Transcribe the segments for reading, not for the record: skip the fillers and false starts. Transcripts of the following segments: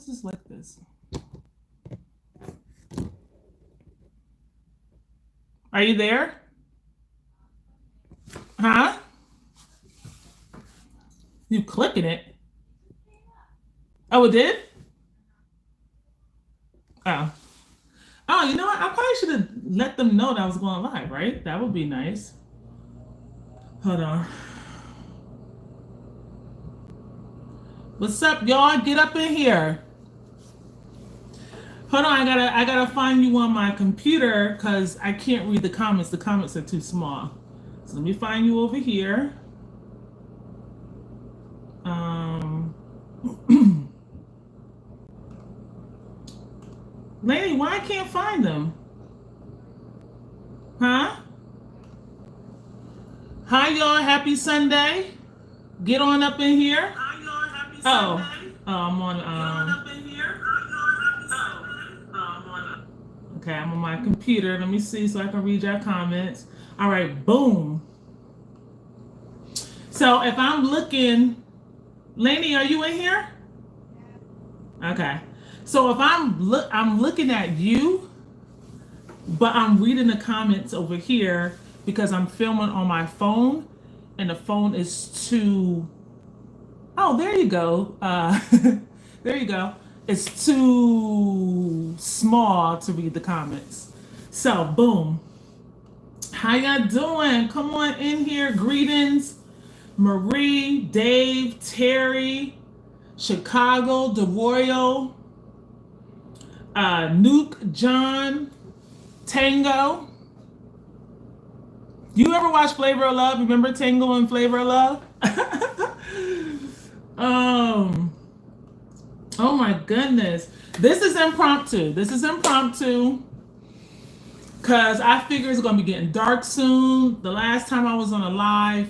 is this like this? Are you there? Huh? You clicking it? Oh, it did? Oh. Oh, you know what? I probably should have let them know that I was going live, right? That would be nice. Hold on. What's up, y'all? Get up in here. Hold on, I gotta find you on my computer because I can't read the comments. The comments are too small. So let me find you over here. Lady, why I can't find them? Huh? Hi, y'all. Happy Sunday. Get on up in here. Hi, y'all. Happy Sunday. Oh, I'm on. Get on up in here. Okay, I'm on my computer. Let me see so I can read your comments. All right, boom. So if I'm looking, Lainey, are you in here? Okay. So if I'm looking at you, but I'm reading the comments over here because I'm filming on my phone, and the phone is too. Oh, there you go. There you go. It's too small to read the comments. So boom. How y'all doing? Come on in here. Greetings. Marie, Dave, Terry, Chicago, DeRoyal, Nuke, John, Tango. You ever watch Flavor of Love? Remember Tango and Flavor of Love? Oh my goodness. This is impromptu. Because I figure it's going to be getting dark soon. The last time I was on a live,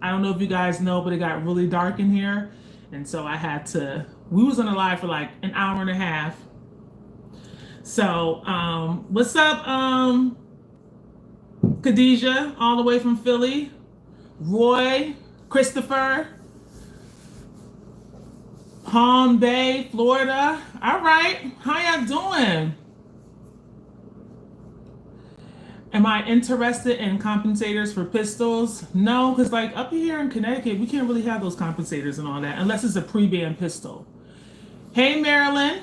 I don't know if you guys know, but it got really dark in here. And so I had to, we was on a live for like an hour and a half. So, what's up, Khadijah, all the way from Philly. Roy, Christopher, Palm Bay, Florida. All right, how y'all doing? Am I interested in compensators for pistols? No, because like up here in Connecticut, we can't really have those compensators and all that unless it's a pre-banned pistol. Hey, Maryland.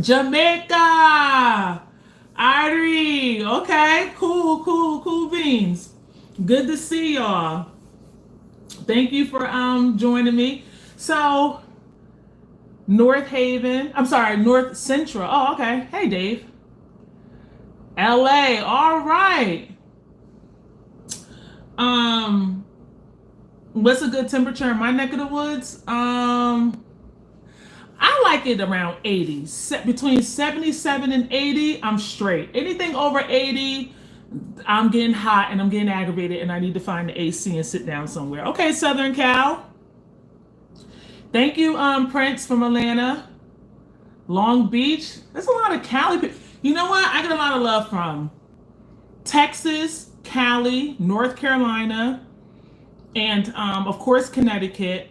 Jamaica. Ari. Okay, cool beans. Good to see y'all. Thank you for joining me. So, North Central. Oh, okay. Hey, Dave. LA, all right. What's a good temperature in my neck of the woods? I like it around 80. Between 77 and 80, I'm straight. Anything over 80, I'm getting hot and I'm getting aggravated and I need to find the AC and sit down somewhere. Okay, Southern Cal. Thank you, Prince from Atlanta. Long Beach. There's a lot of Cali people. You know what? I get a lot of love from Texas, Cali, North Carolina, and of course Connecticut.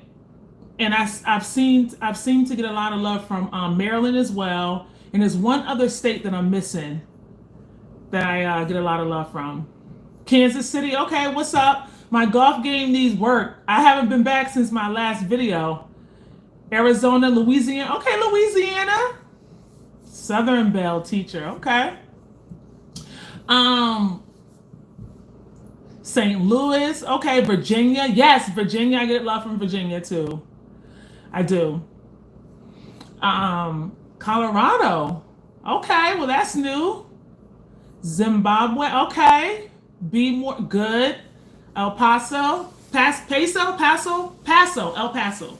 And I've seen to get a lot of love from Maryland as well. And there's one other state that I'm missing that I get a lot of love from. Kansas City. Okay, what's up? My golf game needs work. I haven't been back since my last video. Arizona, Louisiana. Okay, Louisiana. Southern Belle teacher. Okay. St. Louis. Okay, Virginia. Yes, Virginia. I get love from Virginia too. I do. Colorado. Okay, well that's new. Zimbabwe. Okay. Be more good. El Paso. El Paso.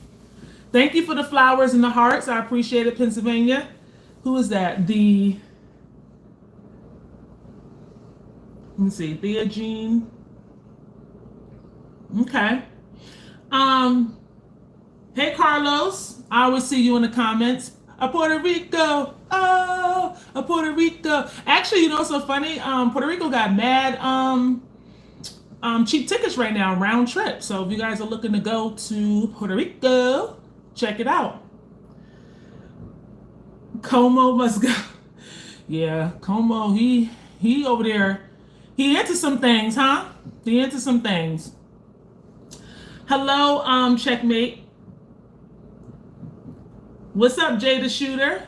Thank you for the flowers and the hearts. I appreciate it, Pennsylvania. Who is that? Let me see. Thea Jean. Okay. Hey, Carlos. I always see you in the comments. Puerto Rico. Oh, Puerto Rico. Actually, you know what's so funny? Puerto Rico got mad cheap tickets right now, round trip. So if you guys are looking to go to Puerto Rico, check it out. Como must go. Yeah, Como, he over there. He into some things, huh? He into some things. Hello, checkmate. What's up, Jay the Shooter?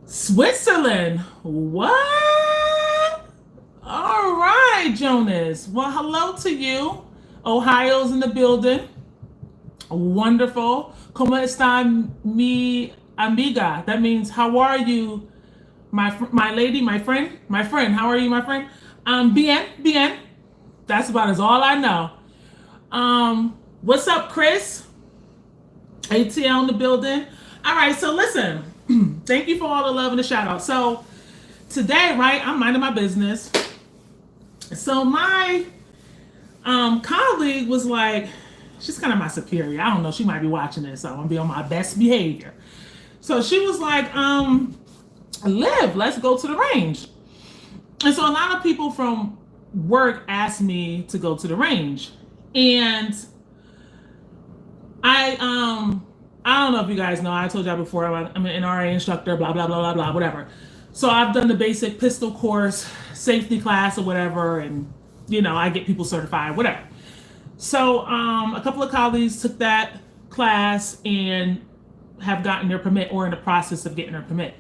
Switzerland. What? All right, Jonas. Well, hello to you. Ohio's in the building. Wonderful. ¿Cómo está mi amiga? That means, how are you, my lady, my friend? My friend, how are you, my friend? Bien, bien. That's about as all I know. What's up, Chris? ATL in the building. All right, so listen. Thank you for all the love and the shout out. So today, right, I'm minding my business. So my colleague was like, she's kind of my superior. I don't know, she might be watching this, so I'm gonna be on my best behavior. So she was like, Liv, let's go to the range. And so a lot of people from work asked me to go to the range. And I don't know if you guys know, I told y'all before, I'm an NRA instructor, blah, blah, blah, blah, blah, whatever. So I've done the basic pistol course, safety class or whatever, and, you know, I get people certified, whatever. So a couple of colleagues took that class and have gotten their permit or in the process of getting their permit.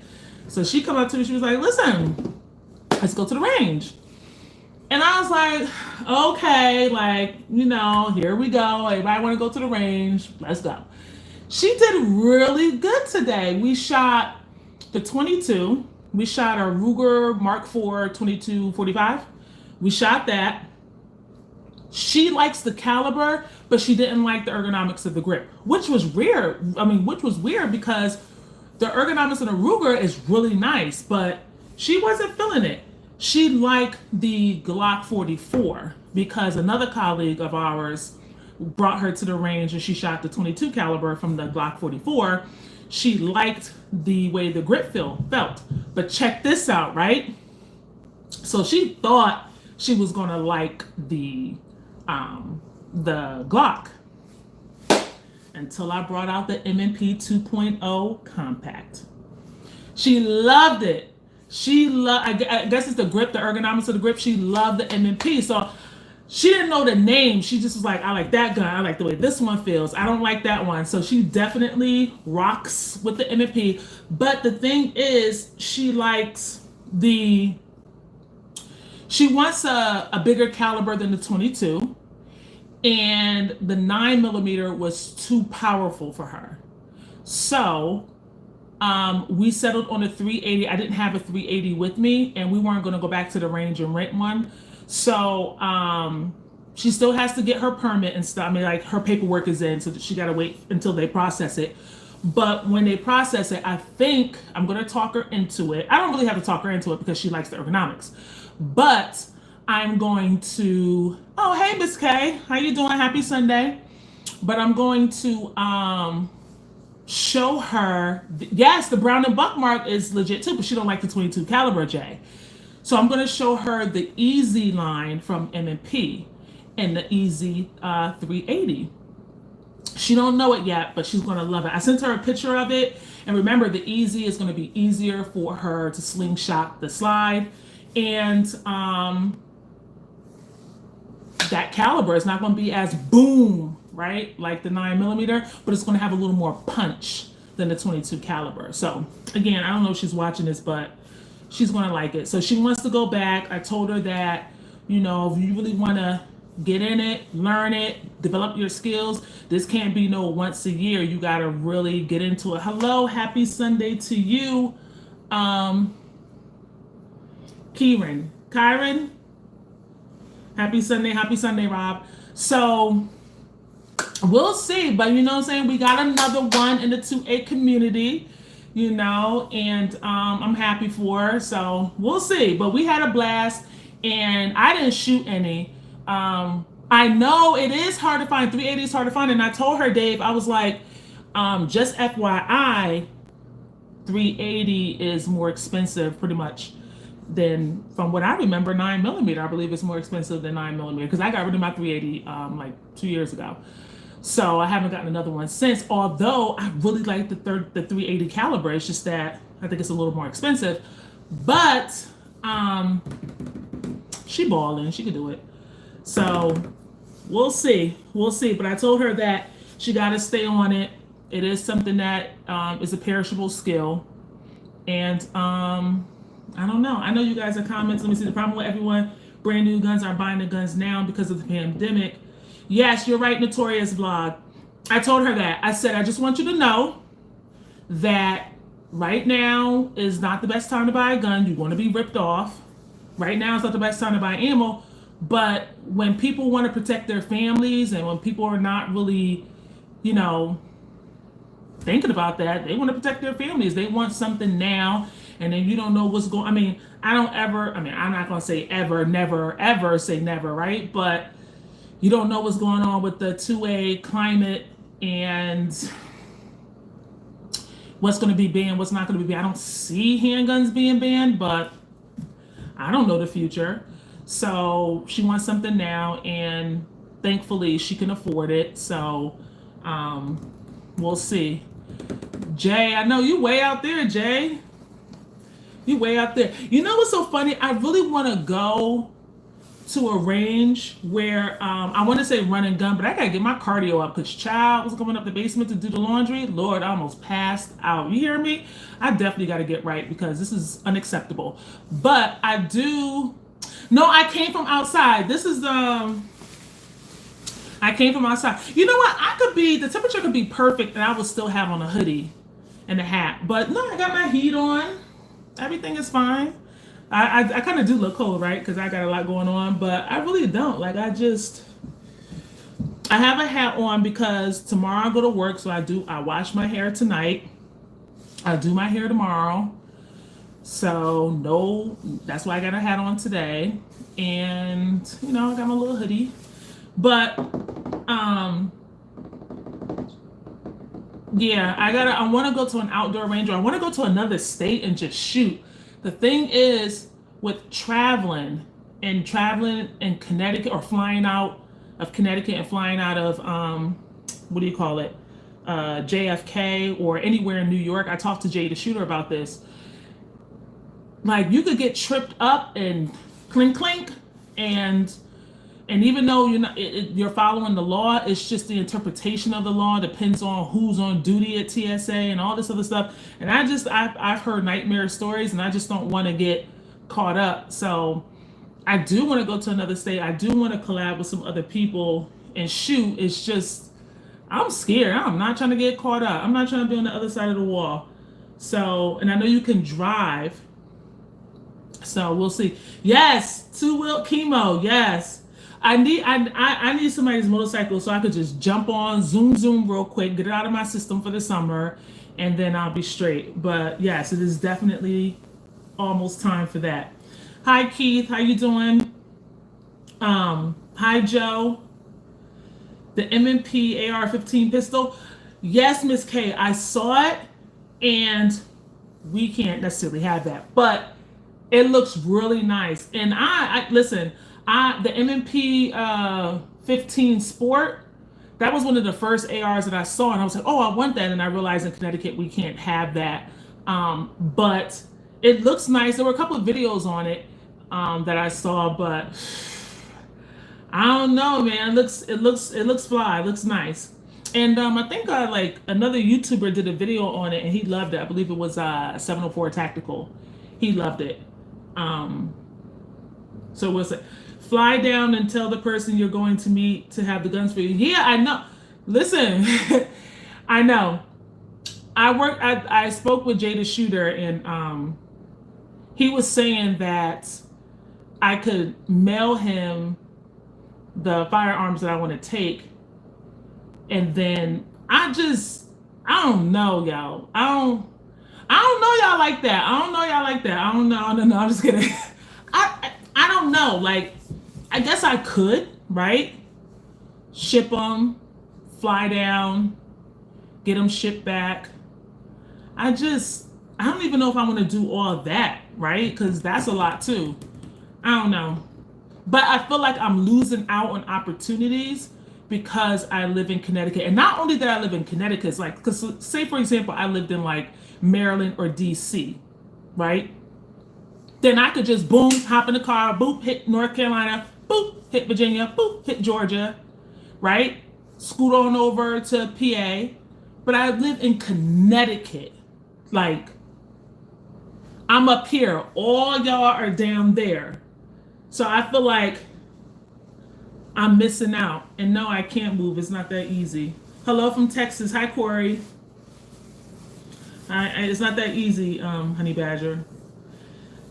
So she come up to me, she was like, listen, let's go to the range. And I was like, okay, like, you know, here we go. Everybody want to go to the range. Let's go. She did really good today. We shot the 22. We shot a Ruger Mark IV 22-45. We shot that. She likes the caliber, but she didn't like the ergonomics of the grip, which was weird. Which was weird because the ergonomics of the Ruger is really nice, but she wasn't feeling it. She liked the Glock 44 because another colleague of ours brought her to the range and she shot the 22 caliber from the Glock 44. She liked the way the grip felt. But check this out, right? So she thought she was gonna like the Glock until I brought out the Mnp 2.0 compact. She loved it. I guess it's the grip, the ergonomics of the grip. She loved the Mnp. So she didn't know the name. She just was like, I like that gun. I like the way this one feels. I don't like that one. So she definitely rocks with the Mnp. But the thing is, she wants a bigger caliber than the 22. And the 9mm was too powerful for her. So we settled on a 380. I didn't have a 380 with me, and we weren't going to go back to the range and rent one. So she still has to get her permit and stuff. Like her paperwork is in, so she got to wait until they process it. But when they process it, I think I'm going to talk her into it. I don't really have to talk her into it because she likes the ergonomics. But I'm going to, oh, hey, Miss K. How you doing? Happy Sunday. But I'm going to show her, yes, the Brown and Buck mark is legit too, but she don't like the 22 caliber, Jay. So I'm going to show her the Easy line from Mnp and the Easy 380. She don't know it yet, but she's going to love it. I sent her a picture of it. And remember, the Easy is going to be easier for her to slingshot the slide. And that caliber is not going to be as boom, right? Like the 9mm, but it's going to have a little more punch than the 22 caliber. So again, I don't know if she's watching this, but she's going to like it. So she wants to go back. I told her that, you know, if you really want to get in it, learn it, develop your skills, this can't be no once a year. You got to really get into it. Hello, happy Sunday to you. Kyron, happy Sunday, Rob. So we'll see, but you know what I'm saying? We got another one in the 2A community, you know, and I'm happy for her. So we'll see, but we had a blast and I didn't shoot any. I know it is hard to find, 380 is hard to find. And I told her, Dave, I was like, just FYI, 380 is more expensive pretty much than, from what I remember, 9mm. I believe it's more expensive than 9mm because I got rid of my 380 like 2 years ago. So I haven't gotten another one since, although I really like the 380 caliber. It's just that I think it's a little more expensive. But she balling, she could do it. So we'll see. We'll see. But I told her that she got to stay on it. It is something that is a perishable skill. And I don't know. I know you guys are comments. Let me see. The problem with everyone brand new guns are buying the guns now because of the pandemic. Yes, you're right, Notorious Vlog. I told her that. I said, I just want you to know that right now is not the best time to buy a gun. You want to be ripped off. Right now is not the best time to buy ammo. But when people want to protect their families and when people are not really, you know, thinking about that, they want to protect their families. They want something now, and then you don't know what's going. I mean, I'm not going to say ever, never, ever say never, right? But you don't know what's going on with the 2A climate and what's going to be banned, what's not going to be banned. I don't see handguns being banned, but I don't know the future. So she wants something now, and thankfully she can afford it. So we'll see. Jay, I know you way out there, Jay. You way out there. You know what's so funny? I really want to go to a range where I want to say run and gun, but I gotta get my cardio up because child was going up the basement to do the laundry. Lord, I almost passed out. You hear me? I definitely got to get right because this is unacceptable. But I do. No, I came from outside. This is I came from outside. You know what? The temperature could be perfect and I would still have on a hoodie and a hat. But no, I got my heat on. Everything is fine. I kind of do look cold, right? Because I got a lot going on, but I really don't. Like I have a hat on because tomorrow I go to work, so I wash my hair tonight. I'll do my hair tomorrow. So no, that's why I got a hat on today. And you know, I got my little hoodie. But yeah, I want to go to an outdoor range, or I want to go to another state and just shoot. The thing is with traveling in Connecticut, or flying out of Connecticut and flying out of what do you call it, JFK or anywhere in New York. I talked to Jay the shooter about this. Like you could get tripped up and clink clink, and even though you're following the law, it's just the interpretation of the law depends on who's on duty at TSA and all this other stuff. And I've heard nightmare stories, and I just don't want to get caught up. So I do want to go to another state. I do want to collab with some other people and shoot. It's just I'm scared. I'm not trying to get caught up. I'm not trying to be on the other side of the wall. So, and I know you can drive. So we'll see. Yes, two-wheel chemo. Yes. I need somebody's motorcycle so I could just jump on, zoom real quick, get it out of my system for the summer, and then I'll be straight. But yes, it is definitely almost time for that. Hi Keith, how you doing? Hi Joe. The Mnp Ar15 Pistol. Yes, Miss K, I saw it, and we can't necessarily have that, but it looks really nice. And I listen. The Mnp 15 Sport, that was one of the first ARs that I saw, and I was like, oh, I want that. And I realized in Connecticut we can't have that, but it looks nice. There were a couple of videos on it that I saw, but I don't know, man. It looks fly. It looks nice. And I think like another YouTuber did a video on it, and he loved it. I believe it was 704 Tactical. He loved it. So we'll say. Fly down and tell the person you're going to meet to have the guns for you. Yeah, I know. Listen, I know. I spoke with Jay the shooter, and he was saying that I could mail him the firearms that I want to take, and then I don't know, y'all. I don't know y'all like that. I don't know y'all like that. I don't know. I'm just kidding. I don't know. Like, I guess I could, right? Ship them, fly down, get them shipped back. I don't even know if I want to do all that, right? Because that's a lot too. I don't know. But I feel like I'm losing out on opportunities because I live in Connecticut. And not only that I live in Connecticut, it's like, because say for example, I lived in like Maryland or DC, right? Then I could just boom, hop in the car, boop, hit North Carolina, boop, hit Virginia, boop, hit Georgia, right? Scoot on over to PA. But I live in Connecticut. Like, I'm up here. All y'all are down there. So I feel like I'm missing out. And no, I can't move. It's not that easy. Hello from Texas. Hi, Corey. It's not that easy, Honey Badger.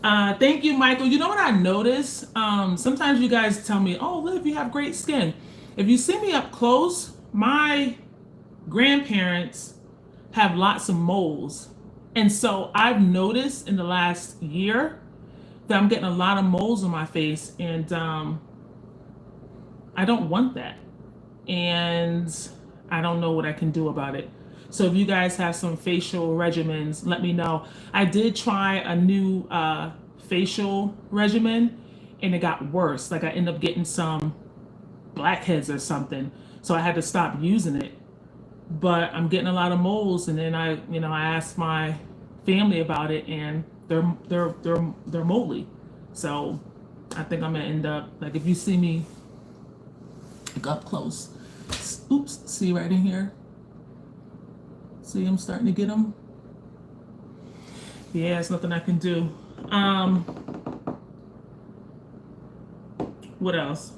Thank you, Michael. You know what I notice? Sometimes you guys tell me, oh, Liv, you have great skin. If you see me up close, my grandparents have lots of moles. And so I've noticed in the last year that I'm getting a lot of moles on my face, and I don't want that. And I don't know what I can do about it. So if you guys have some facial regimens, let me know. I did try a new facial regimen and it got worse. Like I ended up getting some blackheads or something. So I had to stop using it. But I'm getting a lot of moles, and then I asked my family about it, and they're moldy. So I think I'm gonna end up, like, if you see me like up close, oops, see right in here. See, I'm starting to get them. Yeah, it's nothing I can do. What else?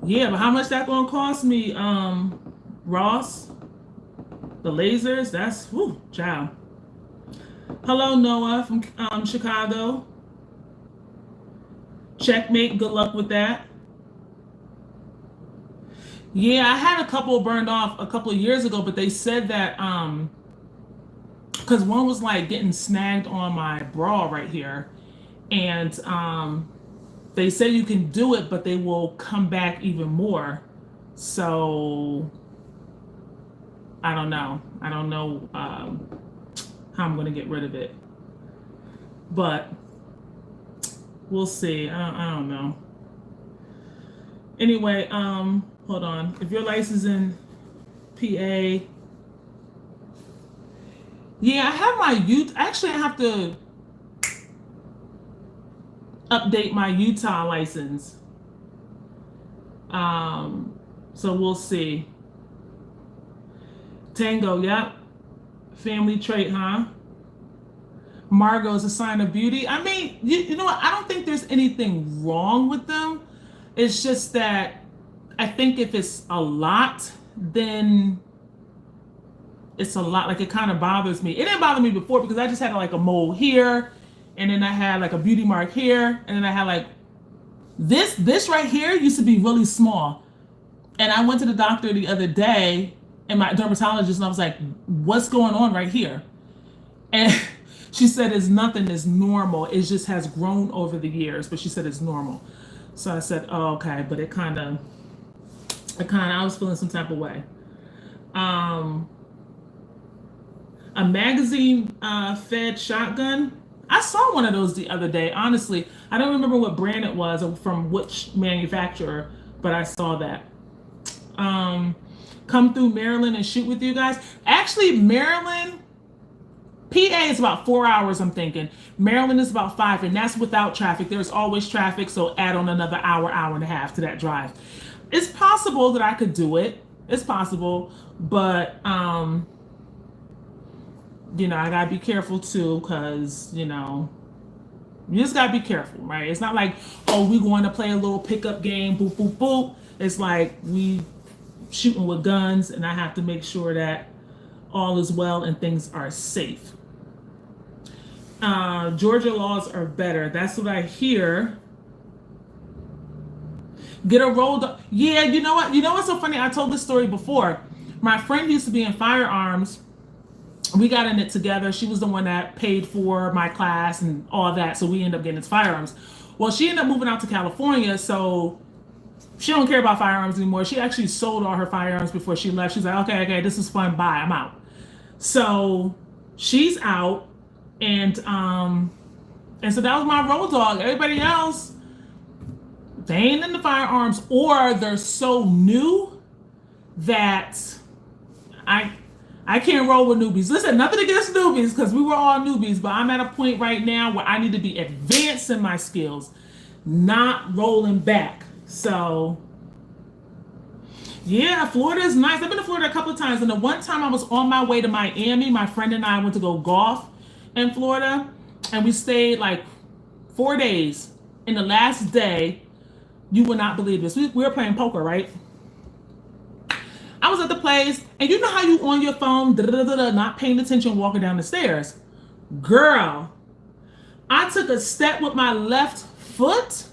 Yeah, but how much that gonna cost me? Ross, the lasers, that's, whoo, child. Hello, Noah from Chicago. Checkmate, good luck with that. Yeah, I had a couple burned off a couple of years ago, but they said that, because one was like getting snagged on my bra right here, and they say you can do it, but they will come back even more. So I don't know. I don't know how I'm going to get rid of it. But we'll see. I don't know. Anyway, hold on. If your license in PA, yeah, I have my actually I have to update my Utah license. So we'll see. Tango, yep. Family trait, huh? Margot's a sign of beauty. I mean, you know what? I don't think there's anything wrong with them. It's just that I think if it's a lot, then it's a lot. Like, it kind of bothers me. It didn't bother me before because I just had like a mole here, and then I had like a beauty mark here, and then I had like this right here used to be really small. And I went to the doctor the other day, and my dermatologist, and I was like, what's going on right here? And she said it's nothing, it's normal. It just has grown over the years, but she said it's normal. So I said, oh, okay, but I was feeling some type of way. A magazine fed shotgun. I saw one of those the other day. Honestly, I don't remember what brand it was or from which manufacturer, but I saw that. Come through Maryland and shoot with you guys. Actually, Maryland, PA is about 4 hours, I'm thinking. Maryland is about 5, and that's without traffic. There's always traffic, so add on another hour and a half to that drive. It's possible that I could do it. It's possible, but you know, I gotta be careful too, because you just gotta be careful, right? It's not like, oh, we going to play a little pickup game, boop, boop, boop. It's like we shooting with guns, and I have to make sure that all is well and things are safe. Georgia laws are better. That's what I hear. Get a roll. Yeah, you know what? You know what's so funny? I told this story before. My friend used to be in Firearms. We got in it together. She was the one that paid for my class and all that, so we ended up getting into Firearms. Well, she ended up moving out to California, so she don't care about firearms anymore. She actually sold all her firearms before she left. She's like, okay, this is fun, bye, I'm out. So she's out, and so that was my road dog. Everybody else they ain't into firearms, or they're so new that I can't roll with newbies. Listen, nothing against newbies, because we were all newbies, but I'm at a point right now where I need to be advancing my skills, not rolling back. So yeah, Florida is nice. I've been to Florida a couple of times, and the one time I was on my way to Miami, my friend and I went to go golf in Florida, and we stayed like 4 days. In the last day, you would not believe this. We were playing poker, right? I was at the place, and you know how you on your phone, not paying attention, walking down the stairs. Girl, I took a step with my left foot. So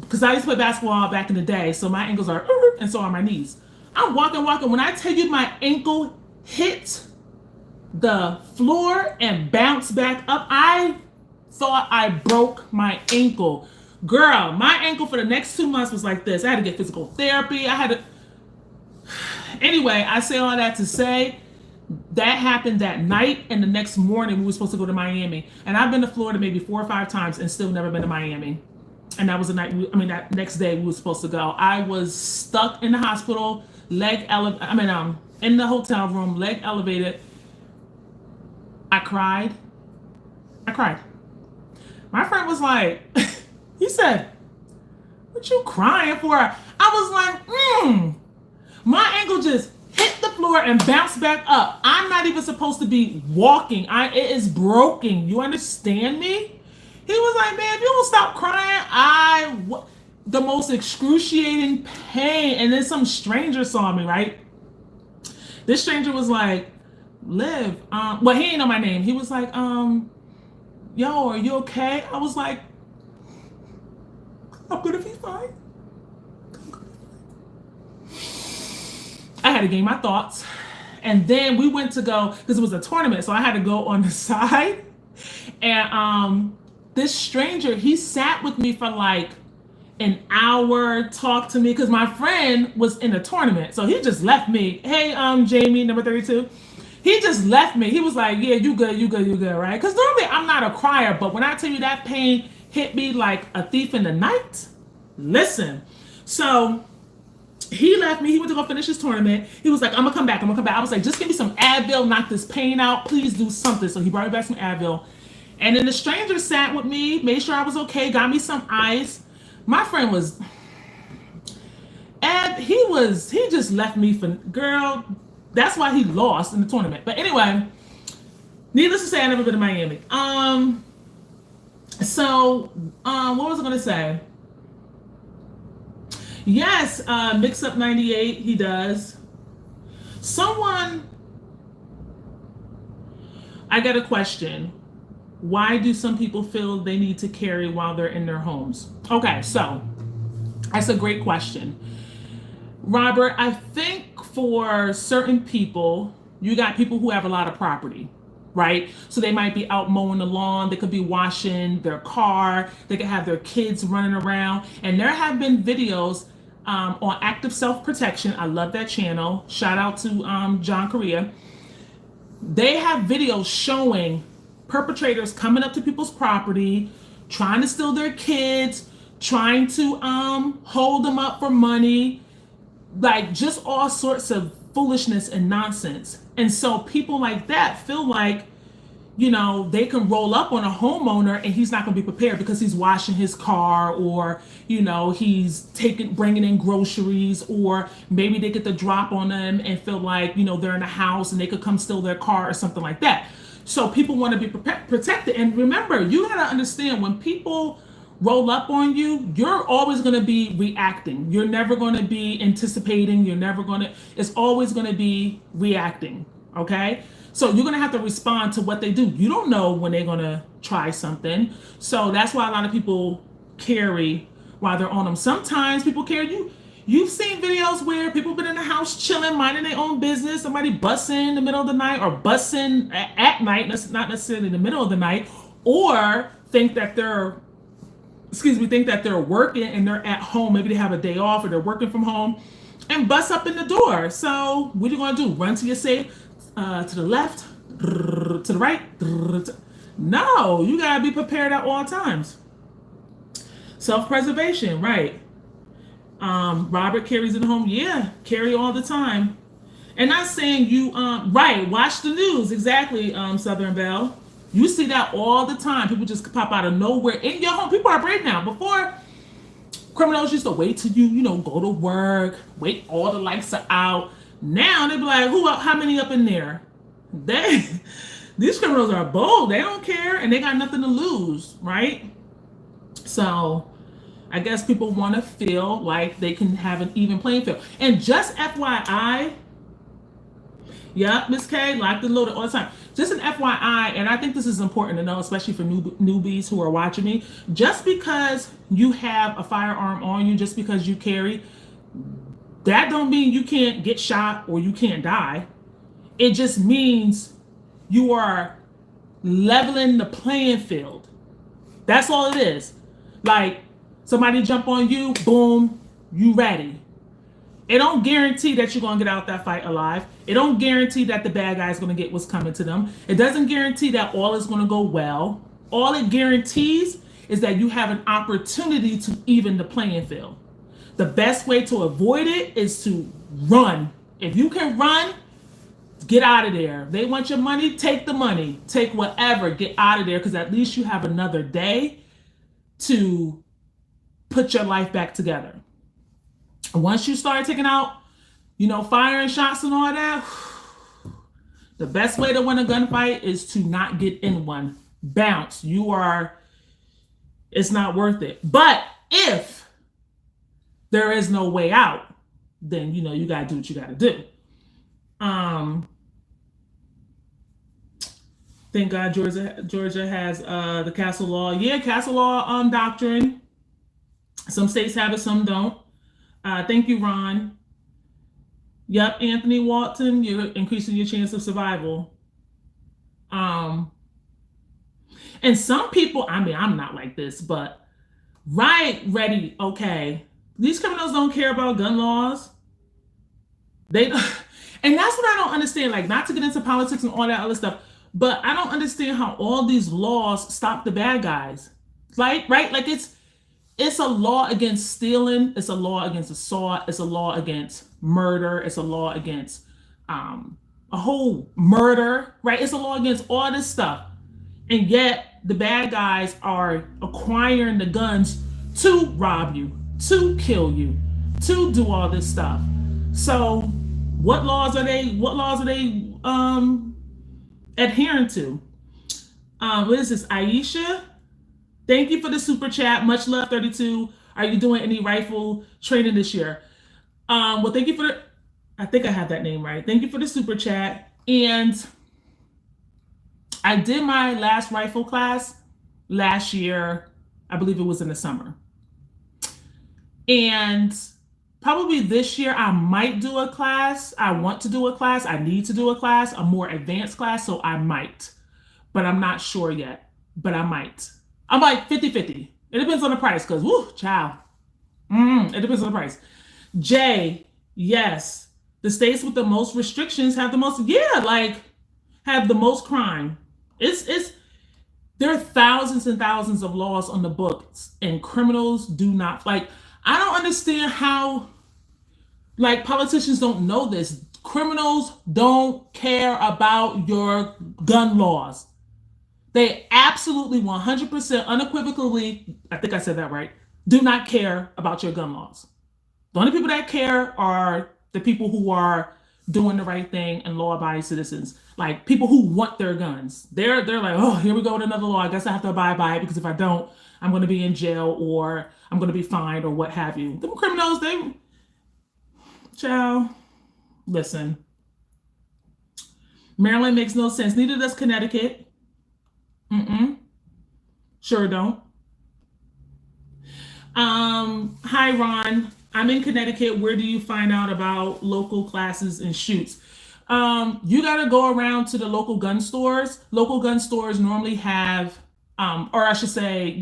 because I used to play basketball back in the day, so my ankles are, and so are my knees. I'm walking. When I tell you my ankle hit the floor and bounced back up, I thought I broke my ankle. Girl, my ankle for the next 2 months was like this. I had to get physical therapy. Anyway, I say all that to say that happened that night, and the next morning we were supposed to go to Miami. And I've been to Florida maybe 4 or 5 times and still never been to Miami. And that was the night, that next day we were supposed to go. I was stuck in the hospital, in the hotel room, leg elevated. I cried. My friend was like, he said, "What you crying for?" I was like, my ankle just hit the floor and bounced back up. I'm not even supposed to be walking. It is broken. You understand me? He was like, "Man, if you don't stop crying, the most excruciating pain." And then some stranger saw me, right? This stranger was like, "Liv," well, he ain't know my name. He was like, "Yo, are you okay?" I was like, "I'm gonna be fine." I had to gain my thoughts. And then we went to go, because it was a tournament, so I had to go on the side. And this stranger, he sat with me for like an hour, talked to me, because my friend was in a tournament. So he just left me. "Hey, Jamie, number 32. He just left me. He was like, "Yeah, you good, right?" Because normally I'm not a crier, but when I tell you that pain hit me like a thief in the night, listen. So he left me. He went to go finish his tournament. He was like, I'm gonna come back. I was like, "Just give me some Advil, knock this pain out. Please do something." So he brought me back some Advil. And then the stranger sat with me, made sure I was okay, got me some ice. My friend was, he just left me for, girl, that's why he lost in the tournament. But anyway, needless to say, I've never been to Miami. What was I gonna say? Yes, Mix Up 98, he does. I got a question. Why do some people feel they need to carry while they're in their homes? Okay, so that's a great question. Robert, I think for certain people, you got people who have a lot of property, right? So they might be out mowing the lawn, they could be washing their car, they could have their kids running around. And there have been videos on Active Self-Protection. I love that channel. Shout out to John Correa. They have videos showing perpetrators coming up to people's property, trying to steal their kids, trying to hold them up for money, like just all sorts of foolishness and nonsense. And so people like that feel like, they can roll up on a homeowner and he's not going to be prepared because he's washing his car, or, he's bringing in groceries, or maybe they get the drop on them and feel like, they're in a house and they could come steal their car or something like that. So people want to be protected. And remember, you got to understand, when people roll up on you, you're always going to be reacting. You're never going to be anticipating. It's always going to be reacting. Okay? So you're going to have to respond to what they do. You don't know when they're going to try something. So that's why a lot of people carry while they're on them. Sometimes people carry. You've seen videos where people have been in the house chilling, minding their own business. Somebody busts in the middle of the night, or busts in at night, not necessarily in the middle of the night, or think that they're working and they're at home. Maybe they have a day off or they're working from home, and bust up in the door. So what are you going to do? Run to your safe, to the left, to the right. No, you gotta be prepared at all times. Self-preservation, right? Robert carries it home. Yeah, carry all the time. And not saying you right, watch the news, exactly, Southern Belle. You see that all the time. People just pop out of nowhere in your home. People are brave now. Before, criminals used to wait till you know, go to work, wait, all the lights are out. Now they be like, who up, how many up in there? They these criminals are bold. They don't care and they got nothing to lose, right? So I guess people want to feel like they can have an even playing field. And just FYI, yeah, Miss K, locked and loaded all the time. Just an FYI, and I think this is important to know, especially for newbies who are watching me. Just because you have a firearm on you, just because you carry, that don't mean you can't get shot or you can't die. It just means you are leveling the playing field. That's all it is. Like, somebody jump on you, boom, you ready. It don't guarantee that you're going to get out that fight alive. It don't guarantee that the bad guy's going to get what's coming to them. It doesn't guarantee that all is going to go well. All it guarantees is that you have an opportunity to even the playing field. The best way to avoid it is to run. If you can run, get out of there. They want your money, take the money. Take whatever, get out of there, because at least you have another day to put your life back together. Once you start taking out, you know, firing shots and all that, the best way to win a gunfight is to not get in one. Bounce. It's not worth it. But if there is no way out, then, you know, you got to do what you got to do. Thank God Georgia has the castle law. Yeah, castle law doctrine. Some states have it, some don't. Thank you, Ron. Yep, Anthony Walton, you're increasing your chance of survival. And some people, I mean, I'm not like this, but right, ready, okay. These criminals don't care about gun laws. They don't, and that's what I don't understand. Like, not to get into politics and all that other stuff, but I don't understand how all these laws stop the bad guys. Right? Like, it's a law against stealing. It's a law against assault. It's a law against murder. It's a law against a whole murder, right? It's a law against all this stuff. And yet the bad guys are acquiring the guns to rob you, to kill you, to do all this stuff. So what laws are they adhering to? What is this, Aisha? Thank you for the super chat. Much love, 32. Are you doing any rifle training this year? Well, thank you for I think I have that name right. Thank you for the super chat. And I did my last rifle class last year. I believe it was in the summer. And probably this year I might do a class. I want to do a class. I need to do a class, a more advanced class. So I might, but I'm not sure yet, but I might. I'm like 50-50. It depends on the price, because, woo, child. It depends on the price. Jay, yes. The states with the most restrictions have the most, have the most crime. There are thousands and thousands of laws on the books, and criminals do not, I don't understand how, politicians don't know this. Criminals don't care about your gun laws. They absolutely 100% unequivocally, I think I said that right, do not care about your gun laws. The only people that care are the people who are doing the right thing and law-abiding citizens. Like, people who want their guns. They're like, oh, here we go with another law. I guess I have to abide by it, because if I don't, I'm going to be in jail or I'm going to be fined or what have you. The criminals, child, listen. Maryland makes no sense. Neither does Connecticut. Sure don't. Hi, Ron. I'm in Connecticut. Where do you find out about local classes and shoots? You got to go around to the local gun stores. Local gun stores normally have, or I should say,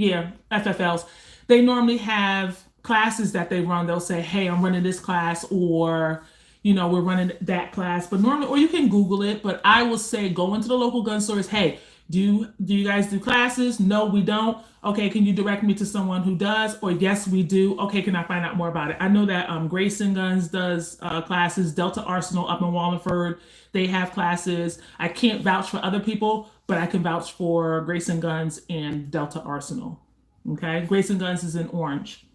FFLs. They normally have classes that they run. They'll say, hey, I'm running this class, or, we're running that class. But normally, or you can Google it, but I will say go into the local gun stores. Hey, Do you guys do classes? No, we don't. Okay, can you direct me to someone who does? Or yes, we do. Okay, can I find out more about it? I know that Grayson Guns does classes. Delta Arsenal up in Wallingford, they have classes. I can't vouch for other people, but I can vouch for Grayson Guns and Delta Arsenal. Okay, Grayson Guns is in Orange.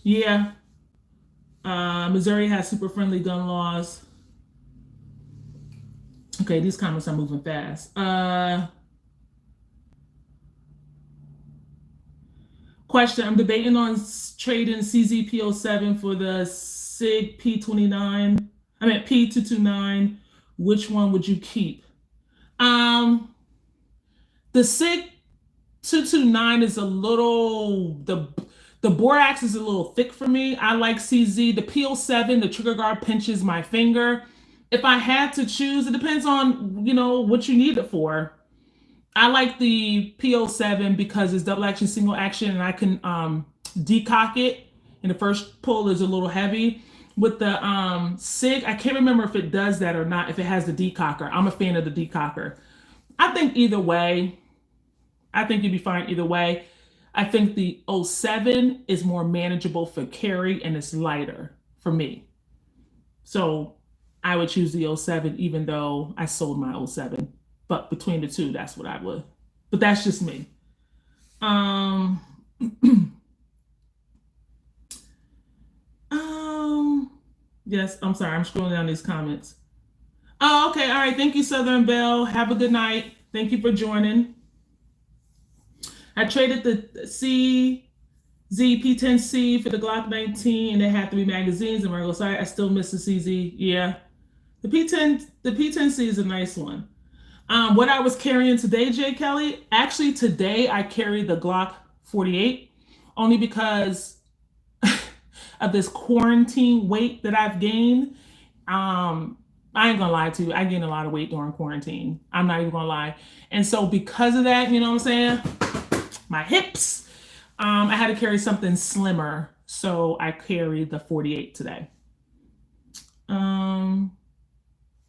Yeah, Missouri has super friendly gun laws. Okay, these comments are moving fast. Question, I'm debating on trading CZP07 for the SIG P29. I mean P229. Which one would you keep? The SIG 229 is a little, the bore axe is a little thick for me. I like CZ. The P07, the trigger guard pinches my finger. If I had to choose, it depends on, what you need it for. I like the P07 because it's double action, single action, and I can decock it. And the first pull is a little heavy. With the SIG, I can't remember if it does that or not, if it has the decocker. I'm a fan of the decocker. I think either way, I think you'd be fine either way. I think the 07 is more manageable for carry and it's lighter for me. So I would choose the 07 even though I sold my 07. But between the two, that's what I would. But that's just me. Yes, I'm sorry. I'm scrolling down these comments. Oh, okay. All right. Thank you, Southern Belle. Have a good night. Thank you for joining. I traded the CZ-P10C for the Glock 19, and it had 3 magazines. And we're sorry, I still miss the CZ. Yeah, the P10C is a nice one. What I was carrying today, Jay Kelly, actually today I carried the Glock 48 only because of this quarantine weight that I've gained. I ain't gonna lie to you, I gained a lot of weight during quarantine. I'm not even gonna lie. And so because of that, you know what I'm saying? My hips, I had to carry something slimmer. So I carried the 48 today.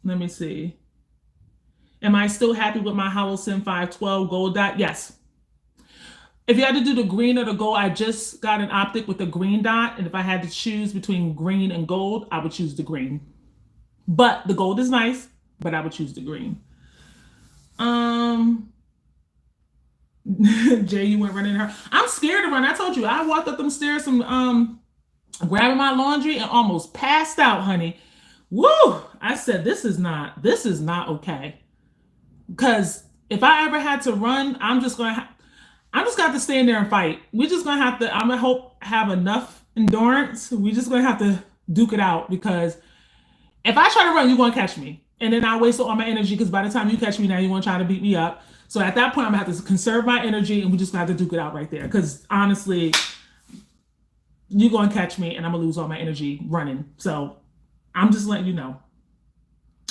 Let me see. Am I still happy with my Holosim 512 gold dot? Yes. If you had to do the green or the gold, I just got an optic with the green dot. And if I had to choose between green and gold, I would choose the green. But the gold is nice, but I would choose the green. Jay, you went running her. I'm scared to run. I told you, I walked up them stairs from grabbing my laundry and almost passed out, honey. Woo! I said, this is not okay. Because if I ever had to run, I'm just got to stand there and fight. We're just gonna have to, I'm gonna have enough endurance. We're just gonna have to duke it out, because if I try to run, you're gonna catch me. And then I waste all my energy, because by the time you catch me now, you're gonna try to beat me up. So at that point, I'm gonna have to conserve my energy, and we just gonna have to duke it out right there. Because honestly, you're gonna catch me and I'm gonna lose all my energy running. So I'm just letting you know.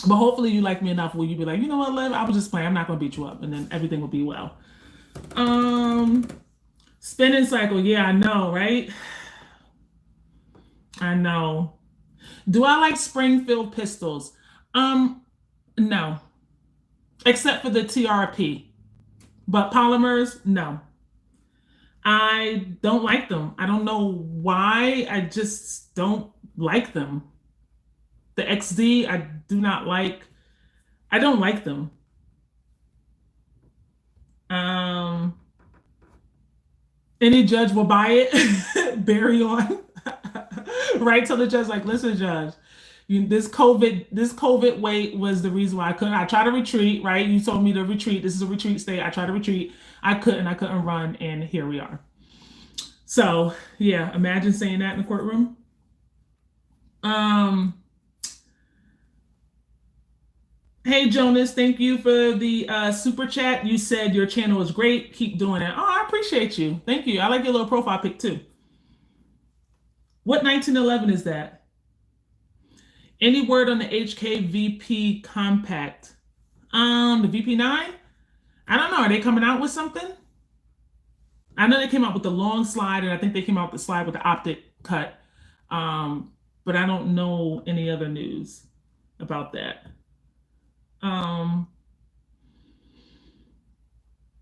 But hopefully you like me enough where you be like, you know what, Liv, I was just playing. I'm not gonna beat you up, and then everything will be well. Spinning cycle. Yeah, I know, right? I know. Do I like Springfield Pistols? No. Except for the TRP. But polymers, no. I don't like them. I don't know why. I just don't like them. The XD, I do not like. I don't like them. Any judge will buy it. Bury on. Right till the judge like, listen, judge, this COVID weight was the reason why I couldn't. I tried to retreat, right? You told me to retreat. This is a retreat state. I tried to retreat. I couldn't run, and here we are. So yeah, imagine saying that in the courtroom. Hey Jonas, thank you for the super chat. You said your channel is great. Keep doing it. Oh, I appreciate you. Thank you. I like your little profile pic too. What 1911 is that? Any word on the HK VP compact? The VP9? I don't know. Are they coming out with something? I know they came out with the long slide, and I think they came out with the slide with the optic cut. But I don't know any other news. about that.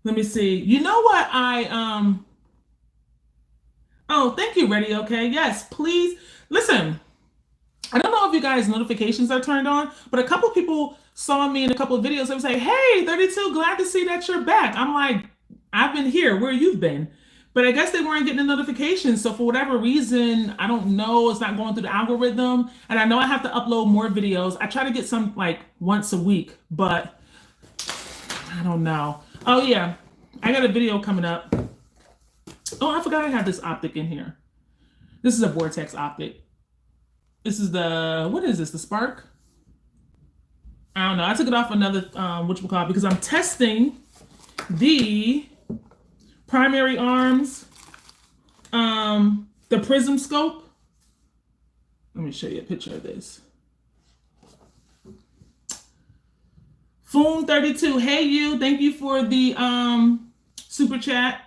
Let me see. You know what oh, thank you, Ready Okay. Yes, please listen. I don't know if you guys' notifications are turned on, but a couple people saw me in a couple of videos. They would say, "Hey, 32, glad to see that you're back." I'm like, I've been here where you've been. But I guess they weren't getting the notifications. So for whatever reason, I don't know, it's not going through the algorithm. And I know I have to upload more videos. I try to get some like once a week, but I don't know. Oh yeah, I got a video coming up. Oh, I forgot I had this optic in here. This is a Vortex optic. This is the, what is this, the Spark? I don't know. I took it off another, whatchamacallit, because I'm testing the Primary Arms, the Prism Scope. Let me show you a picture of this. Foon32, hey you, thank you for the super chat.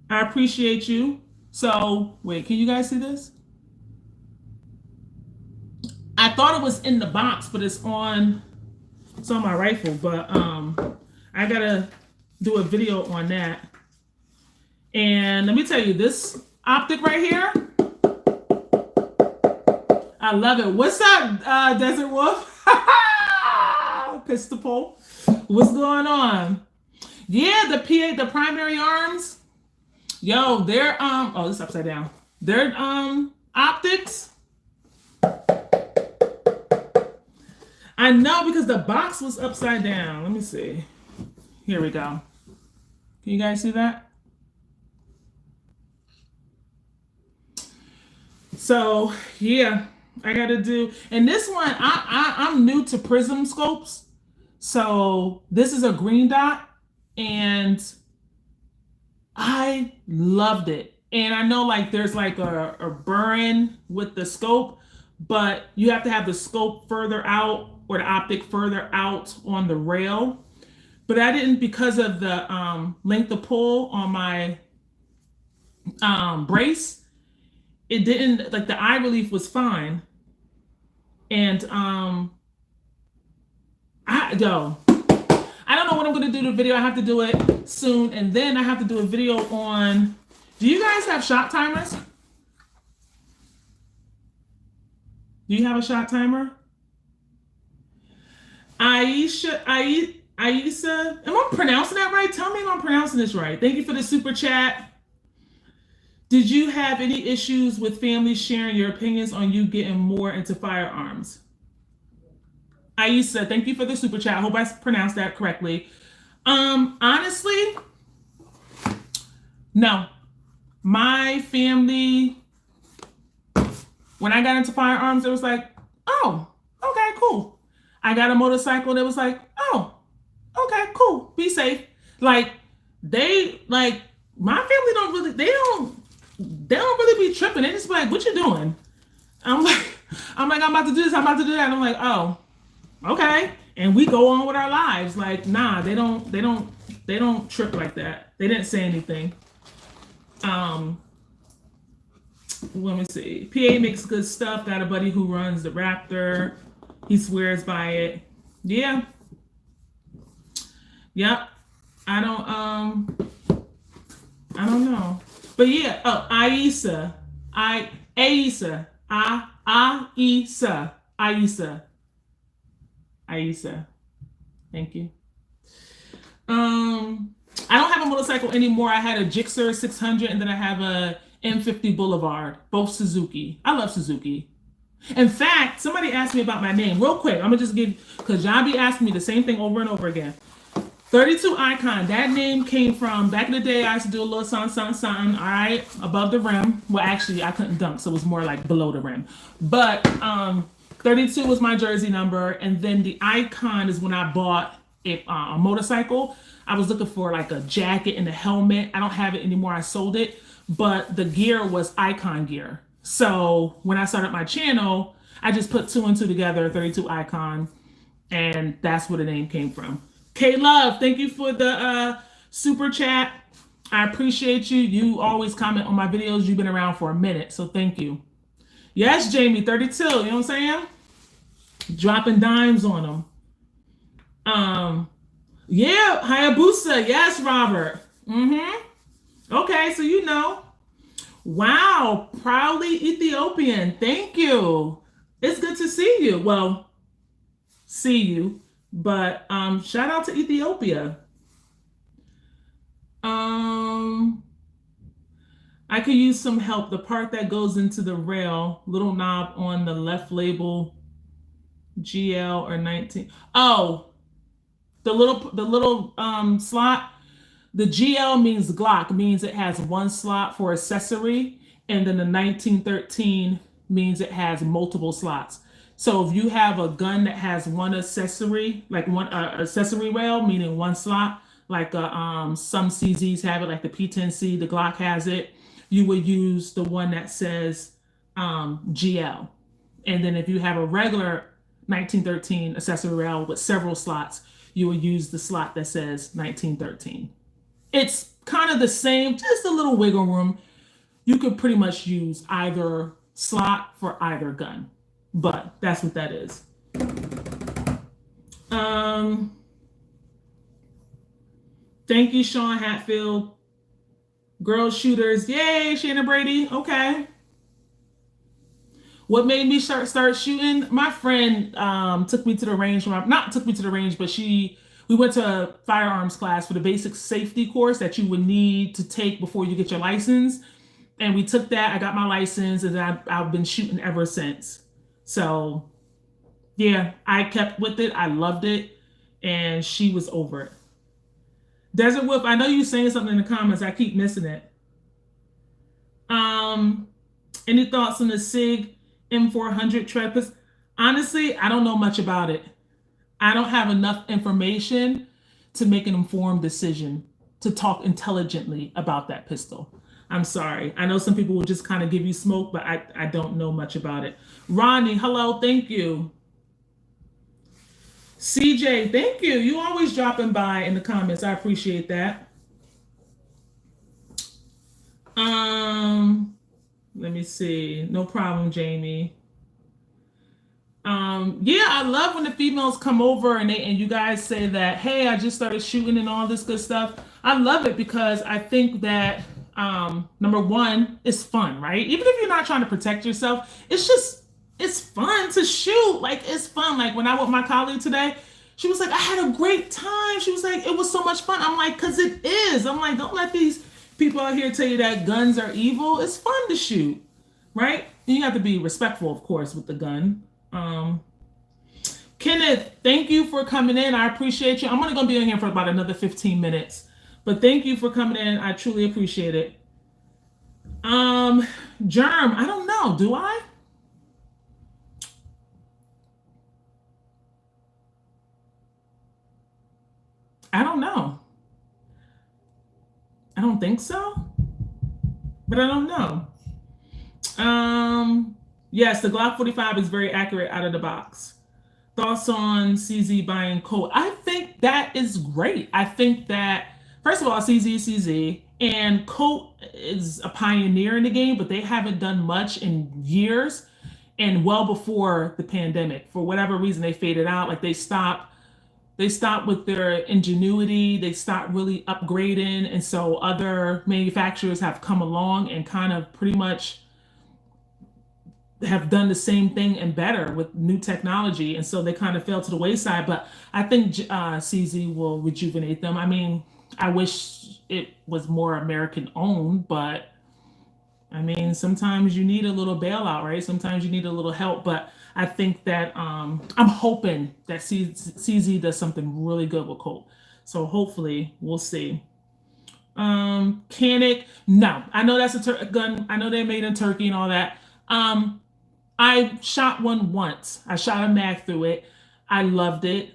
I appreciate you. So, wait, can you guys see this? I thought it was in the box, but it's on my rifle, but I gotta do a video on that. And let me tell you, this optic right here, I love it. What's up, Desert Wolf? Pistol. What's going on? Yeah, the Primary Arms. Yo, they're oh, this is upside down. They're optics. I know, because the box was upside down. Let me see. Here we go. Can you guys see that? So yeah, I gotta do, and this one, I'm new to prism scopes. So this is a green dot, and I loved it. And I know like there's like a burn with the scope, but you have to have the scope further out or the optic further out on the rail. But I didn't, because of the length of pull on my brace, it didn't, like the eye relief was fine. And I don't know when I'm gonna do the video. I have to do it soon. And then I have to do a video on, do you guys have shot timers? Do you have a shot timer? Aisha, am I pronouncing that right? Tell me if I'm pronouncing this right. Thank you for the super chat. Did you have any issues with families sharing your opinions on you getting more into firearms? Aisha, thank you for the super chat. I hope I pronounced that correctly. Honestly, no. My family, when I got into firearms, it was like, oh, okay, cool. I got a motorcycle that was like, oh, okay, cool, be safe. Like, my family don't really, they don't really be tripping. They just be like, what you doing? I'm like, I'm about to do this, I'm about to do that. And I'm like, oh, okay. And we go on with our lives. Like, nah, they don't trip like that. They didn't say anything. Let me see. PA makes good stuff. Got a buddy who runs the Raptor. He swears by it. Yeah. Yep. I don't know. But yeah, oh, Aisa. Thank you. I don't have a motorcycle anymore. I had a Gixxer 600, and then I have a M50 Boulevard, both Suzuki. I love Suzuki. In fact, somebody asked me about my name. Real quick, I'm gonna just give, because y'all be asking me the same thing over and over again. 32 Icon, that name came from, back in the day, I used to do a little something, all right, above the rim. Well, actually, I couldn't dunk, so it was more like below the rim. But 32 was my jersey number, and then the Icon is when I bought a motorcycle. I was looking for like a jacket and a helmet. I don't have it anymore, I sold it, but the gear was Icon gear. So when I started my channel, I just put 2 and 2 together, 32 Icon, and that's where the name came from. K-Love, thank you for the super chat. I appreciate you. You always comment on my videos. You've been around for a minute, so thank you. Yes, Jamie, 32, you know what I'm saying? Dropping dimes on them. Yeah, Hayabusa. Yes, Robert. Okay, so you know. Wow, proudly Ethiopian. Thank you. It's good to see you. Well, see you. But shout out to Ethiopia. Um I could use some help. The part that goes into the rail, little knob on the left label GL or 19. Oh, the little slot. The GL means Glock, means it has one slot for accessory, and then the 1913 means it has multiple slots. So if you have a gun that has one accessory, like one accessory rail, meaning one slot, like some CZs have it, like the P10C, the Glock has it, you would use the one that says GL. And then if you have a regular 1913 accessory rail with several slots, you would use the slot that says 1913. It's kind of the same, just a little wiggle room. You could pretty much use either slot for either gun, but that's what that is. Thank you, Sean Hatfield. Girl shooters, yay, Shannon Brady. Okay. What made me start shooting? My friend took me to the range. Not took me to the range, but we went to a firearms class for the basic safety course that you would need to take before you get your license. And we took that. I got my license, and I've been shooting ever since. So, yeah, I kept with it. I loved it, and she was over it. Desert Wolf, I know you saying something in the comments. I keep missing it. Any thoughts on the SIG M400 tread pistol? Honestly, I don't know much about it. I don't have enough information to make an informed decision to talk intelligently about that pistol. I'm sorry. I know some people will just kind of give you smoke, but I don't know much about it. Ronnie, hello, thank you. CJ, thank you. You always dropping by in the comments. I appreciate that. Let me see. No problem, Jamie. Yeah, I love when the females come over and you guys say that, hey, I just started shooting and all this good stuff. I love it because I think that number one, it's fun, right? Even if you're not trying to protect yourself, it's fun to shoot. Like, it's fun. Like, when I with my colleague today, she was like, I had a great time. She was like, it was so much fun. I'm like, because it is. I'm like, don't let these people out here tell you that guns are evil. It's fun to shoot, right? And you have to be respectful, of course, with the gun. Kenneth, thank you for coming in. I appreciate you. I'm only going to be in here for about another 15 minutes. But thank you for coming in. I truly appreciate it. Germ, I don't know. Do I? I don't know. I don't think so. But I don't know. Yes, the Glock 45 is very accurate out of the box. Thoughts on CZ buying Colt? I think that is great. I think that, first of all, CZ is CZ, and Colt is a pioneer in the game, but they haven't done much in years and well before the pandemic. For whatever reason, they faded out. Like, they stopped with their ingenuity. They stopped really upgrading. And so other manufacturers have come along and kind of pretty much have done the same thing and better with new technology. And so they kind of fell to the wayside. But I think CZ will rejuvenate them. I mean, I wish it was more American owned, but I mean, sometimes you need a little bailout, right? Sometimes you need a little help. But I think that I'm hoping that CZ does something really good with Colt. So hopefully we'll see. Canic, no. I know that's a gun. I know they're made in Turkey and all that. I shot one once. I shot a mag through it. I loved it.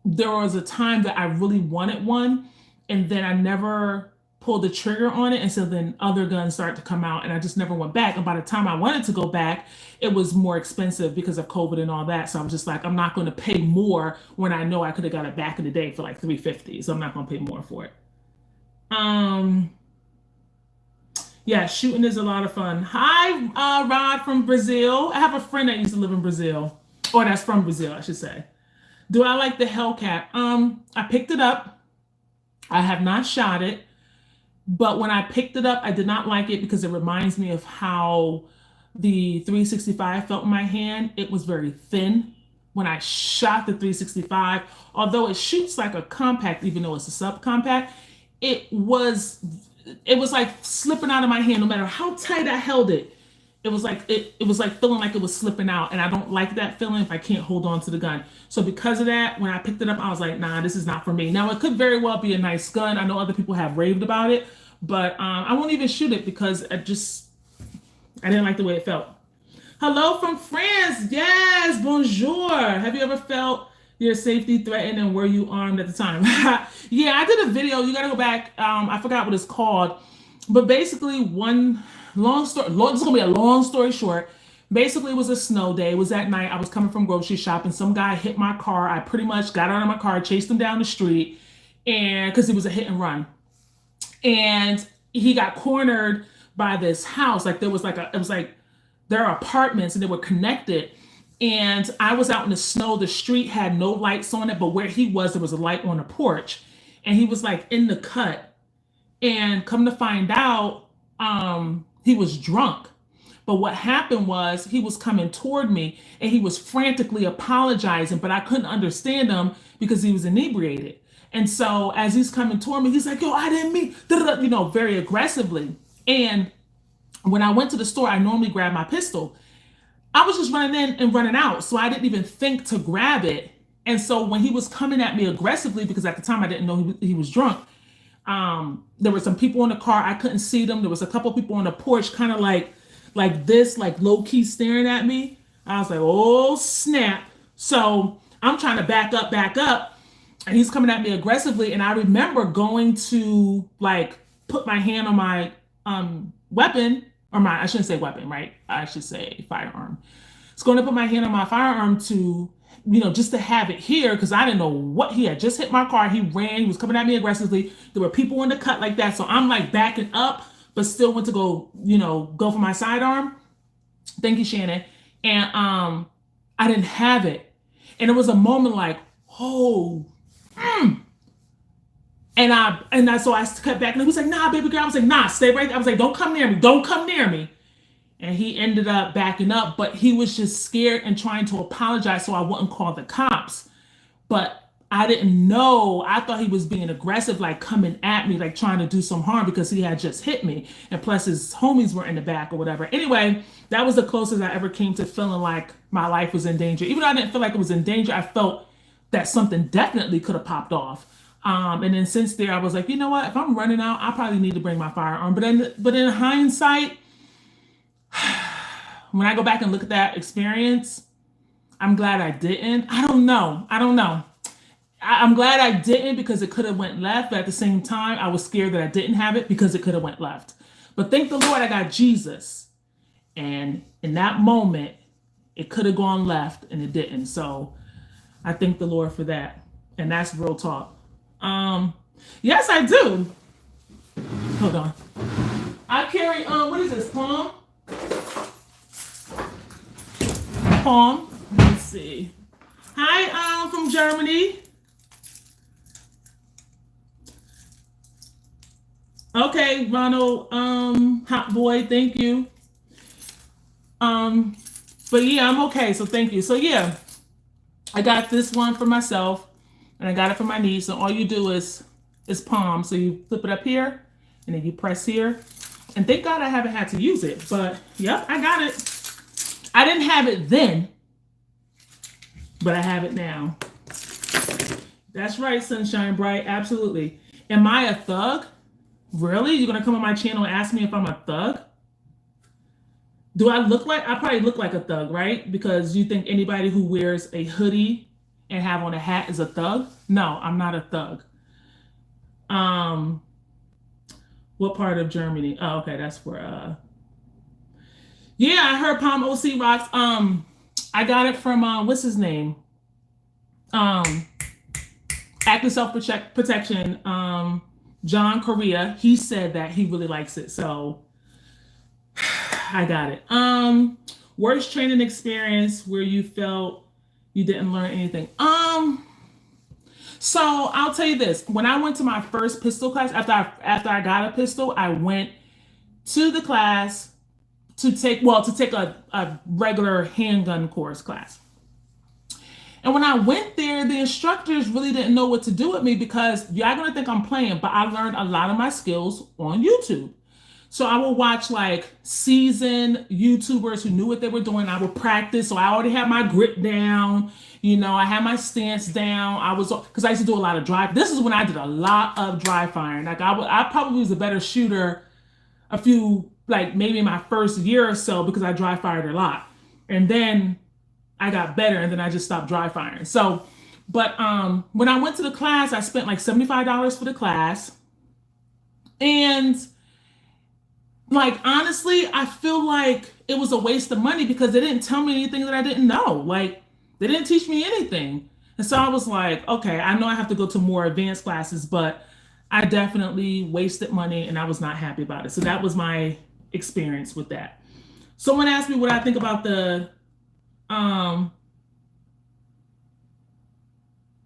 There was a time that I really wanted one, and then I never pulled the trigger on it. And so then other guns started to come out, and I just never went back. And by the time I wanted to go back, it was more expensive because of COVID and all that. So I was just like, I'm not going to pay more when I know I could have got it back in the day for like $350. So I'm not going to pay more for it. Yeah, shooting is a lot of fun. Hi, Rod from Brazil. I have a friend that used to live in Brazil. Or that's from Brazil, I should say. Do I like the Hellcat? I picked it up. I have not shot it, but when I picked it up, I did not like it because it reminds me of how the 365 felt in my hand. It was very thin when I shot the 365. Although it shoots like a compact, even though it's a subcompact, it was like slipping out of my hand no matter how tight I held it. It was like feeling like it was slipping out, and I don't like that feeling if I can't hold on to the gun. So because of that, when I picked it up, I was like, nah, this is not for me. Now it could very well be a nice gun. I know other people have raved about it, but I won't even shoot it because I didn't like the way it felt. Hello from France. Yes, bonjour. Have you ever felt your safety threatened, and were you armed at the time? Yeah, I did a video. You got to go back. I forgot what it's called, but basically this is gonna be a long story short. Basically, it was a snow day. It was at night. I was coming from grocery shopping. Some guy hit my car. I pretty much got out of my car, chased him down the street, and because it was a hit and run. And he got cornered by this house. Like it was like there are apartments and they were connected. And I was out in the snow. The street had no lights on it, but where he was, there was a light on the porch. And he was like in the cut. And come to find out, he was drunk. But what happened was he was coming toward me and he was frantically apologizing, but I couldn't understand him because he was inebriated. And so as he's coming toward me, he's like, yo, I didn't mean, very aggressively. And when I went to the store, I normally grab my pistol. I was just running in and running out. So I didn't even think to grab it. And so when he was coming at me aggressively, because at the time I didn't know he was drunk, there were some people in the car. I couldn't see them. There was a couple people on the porch, kind of like this, like low key staring at me. I was like, oh snap. So I'm trying to back up, and he's coming at me aggressively. And I remember going to like put my hand on my weapon, or I shouldn't say weapon, right? I should say firearm. It's going to put my hand on my firearm to, just to have it here, because I didn't know what he had just hit my car. He ran, he was coming at me aggressively. There were people in the cut like that. So I'm like backing up, but still went to go for my sidearm. Thank you, Shannon. And I didn't have it. And it was a moment like, oh, so I cut back, and he was like, nah, baby girl. I was like, nah, stay right there. I was like, don't come near me. Don't come near me. And he ended up backing up, but he was just scared and trying to apologize so I wouldn't call the cops. But I didn't know. I thought he was being aggressive, like coming at me, like trying to do some harm because he had just hit me. And plus his homies were in the back or whatever. Anyway, that was the closest I ever came to feeling like my life was in danger. Even though I didn't feel like it was in danger, I felt that something definitely could have popped off. And then since there, I was like, you know what? If I'm running out, I probably need to bring my firearm. But in hindsight, when I go back and look at that experience, I'm glad I didn't. I don't know. I'm glad I didn't because it could have went left. But at the same time, I was scared that I didn't have it because it could have went left. But thank the Lord I got Jesus. And in that moment, it could have gone left and it didn't. So I thank the Lord for that. And that's real talk. Yes, I do. Hold on. I carry, what is this, Palm? Let's see. Hi, from Germany. Okay, Ronald, hot boy, thank you. But yeah, I'm okay, so thank you. So yeah, I got this one for myself, and I got it for my niece. So all you do is palm. So you flip it up here, and then you press here. And thank God I haven't had to use it, but yep, I got it. I didn't have it then, but I have it now. That's right, Sunshine Bright, absolutely. Am I a thug? Really? You're gonna come on my channel and ask me if I'm a thug? Do I probably look like a thug, right? Because you think anybody who wears a hoodie and have on a hat is a thug? No, I'm not a thug. What part of Germany? Oh, okay, that's for yeah, I heard Palm OC rocks. I got it from what's his name? Active Self-Protection, John Correa. He said that he really likes it, so I got it. Worst training experience where you felt You didn't learn anything. So I'll tell you this. When I went to my first pistol class, after I got a pistol, I went to the class to take a regular handgun course class. And when I went there, the instructors really didn't know what to do with me because y'all gonna think I'm playing, but I learned a lot of my skills on YouTube. So I would watch like seasoned YouTubers who knew what they were doing. I would practice. So I already had my grip down. I had my stance down. Because I used to do a lot of drive. This is when I did a lot of dry firing. Like I probably was a better shooter like maybe my first year or so because I dry fired a lot. And then I got better and then I just stopped dry firing. So, but when I went to the class, I spent like $75 for the class. And like honestly, I feel like it was a waste of money because they didn't tell me anything that I didn't know. Like they didn't teach me anything. And so I was like, okay, I know I have to go to more advanced classes, but I definitely wasted money and I was not happy about it. So that was my experience with that. Someone asked me what I think about the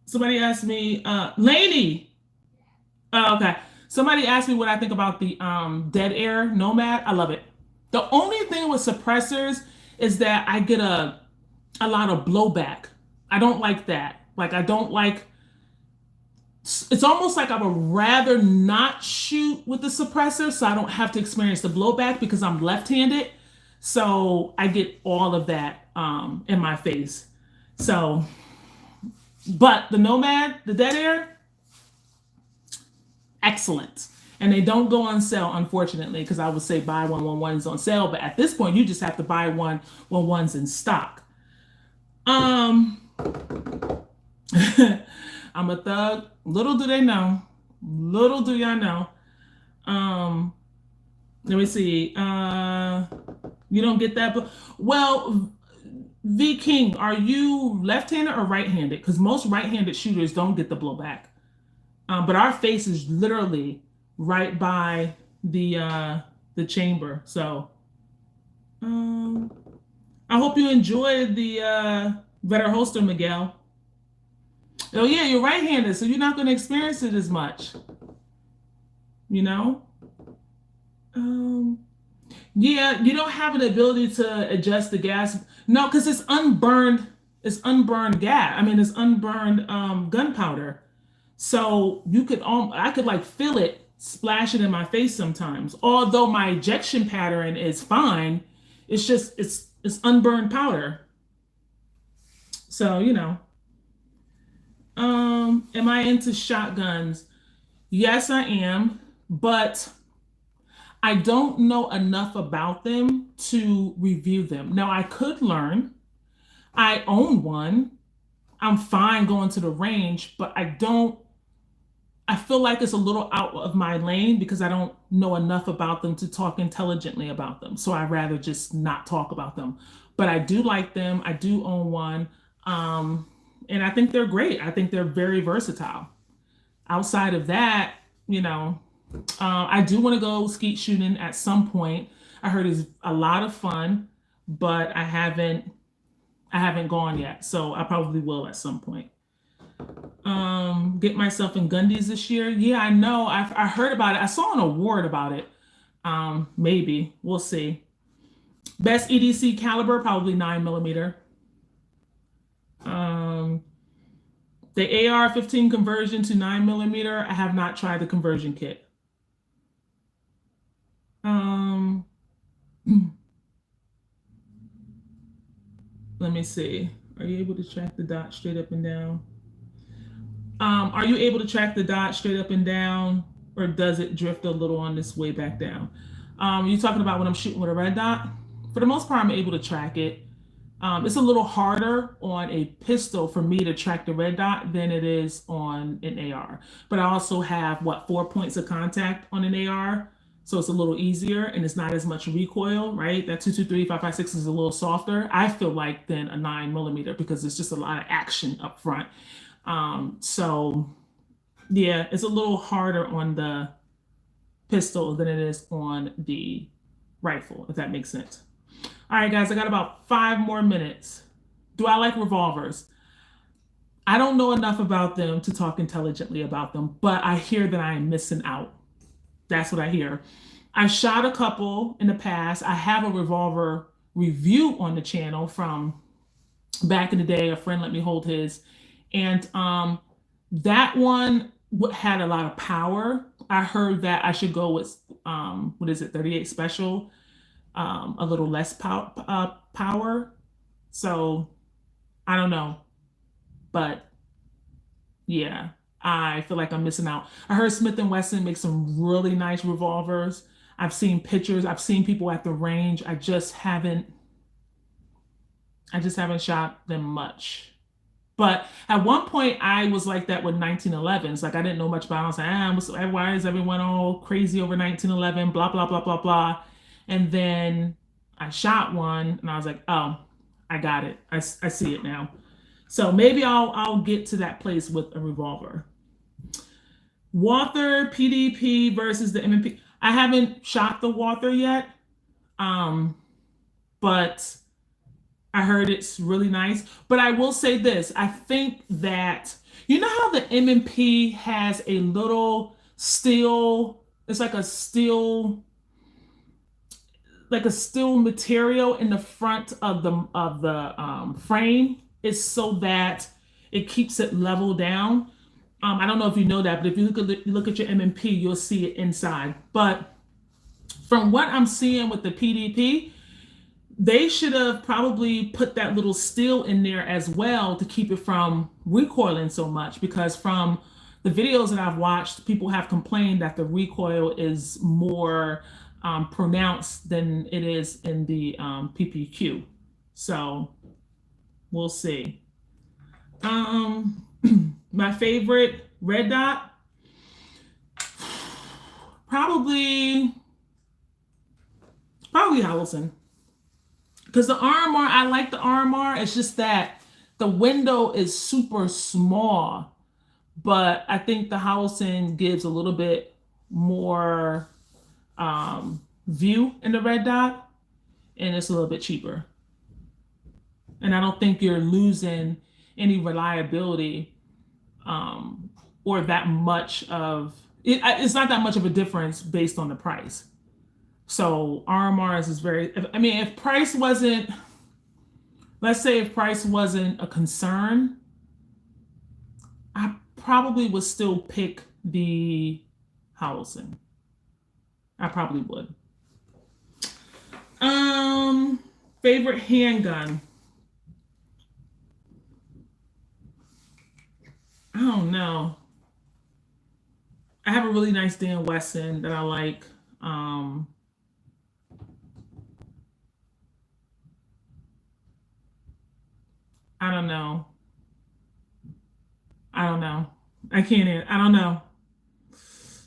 somebody asked me, Lady. Oh, okay. Somebody asked me what I think about the dead air Nomad. I love it. The only thing with suppressors is that I get a lot of blowback. I don't like that. Like I don't like it's almost like I would rather not shoot with the suppressor so I don't have to experience the blowback because I'm left-handed. So I get all of that in my face. So, but the Nomad, the dead air, excellent. And they don't go on sale, unfortunately, because I would say buy one when one's on sale. But at this point, you just have to buy one when one's in stock. I'm a thug. Little do they know. Little do y'all know. Let me see. You don't get that, but well, V King, are you left-handed or right-handed? Because most right-handed shooters don't get the blowback. But our face is literally right by the chamber. So I hope you enjoyed the better holster, Miguel. Oh yeah, you're right-handed, so you're not going to experience it as much. You know? Yeah, you don't have an ability to adjust the gas. No, because it's unburned. It's unburned gas. I mean, it's unburned gunpowder. So I could like feel it splashing in my face sometimes. Although my ejection pattern is fine, it's unburned powder. So am I into shotguns? Yes, I am, but I don't know enough about them to review them. Now, I could learn. I own one. I'm fine going to the range, but I feel like it's a little out of my lane because I don't know enough about them to talk intelligently about them. So I'd rather just not talk about them. But I do like them. I do own one. And I think they're great. I think they're very versatile. Outside of that, I do want to go skeet shooting at some point. I heard it's a lot of fun, but I haven't gone yet. So I probably will at some point. Get myself in Gundies this year. Yeah, I know. I heard about it. I saw an award about it. Maybe we'll see. Best EDC caliber, probably 9mm. The AR-15 conversion to 9mm, I have not tried the conversion kit. Let me see. Are you able to track the dot straight up and down? Are you able to track the dot straight up and down, or does it drift a little on this way back down? You talking about when I'm shooting with a red dot? For the most part, I'm able to track it. It's a little harder on a pistol for me to track the red dot than it is on an AR. But I also have 4 points of contact on an AR, so it's a little easier and it's not as much recoil, right? That 223, 5.56 is a little softer, I feel like, than a 9mm because it's just a lot of action up front. So yeah, it's a little harder on the pistol than it is on the rifle, if that makes sense. All right, guys, I got about 5 more minutes. Do I like revolvers? I don't know enough about them to talk intelligently about them, but I hear that I am missing out. That's what I hear. I shot a couple in the past. I have a revolver review on the channel from back in the day. A friend let me hold his, and that one had a lot of power. I heard that I should go with what is it, 38 special, a little less power. So I don't know, but yeah, I feel like I'm missing out. I heard Smith and Wesson make some really nice revolvers. I've seen pictures. I've seen people at the range. I just haven't shot them much. But at one point, I was like that with 1911s. Like I didn't know much about it. I was like, why is everyone all crazy over 1911? Blah blah blah blah blah. And then I shot one, and I was like, oh, I got it. I see it now. So maybe I'll get to that place with a revolver. Walther PDP versus the Mnp. I haven't shot the Walther yet, but I heard it's really nice. But I will say this: I think that you know how the Mnp has a little steel. It's like a steel material in the front of the frame. Is so that it keeps it level down. I don't know if you know that, but if you look at your Mnp, you'll see it inside. But from what I'm seeing with the PDP, they should have probably put that little steel in there as well to keep it from recoiling so much, because from the videos that I've watched, people have complained that the recoil is more pronounced than it is in the PPQ. So we'll see. My favorite red dot, probably Howelson. Because the RMR, I like the RMR. It's just that the window is super small, but I think the Howelson gives a little bit more view in the red dot, and it's a little bit cheaper. And I don't think you're losing any reliability or that much of it. It's not that much of a difference based on the price. So RMRs is very, I mean, if price wasn't, let's say if price wasn't a concern, I probably would still pick the Howelson. I probably would. Favorite handgun. I don't know. I have a really nice Dan Wesson that I like. I don't know. I don't know. I can't. I don't know.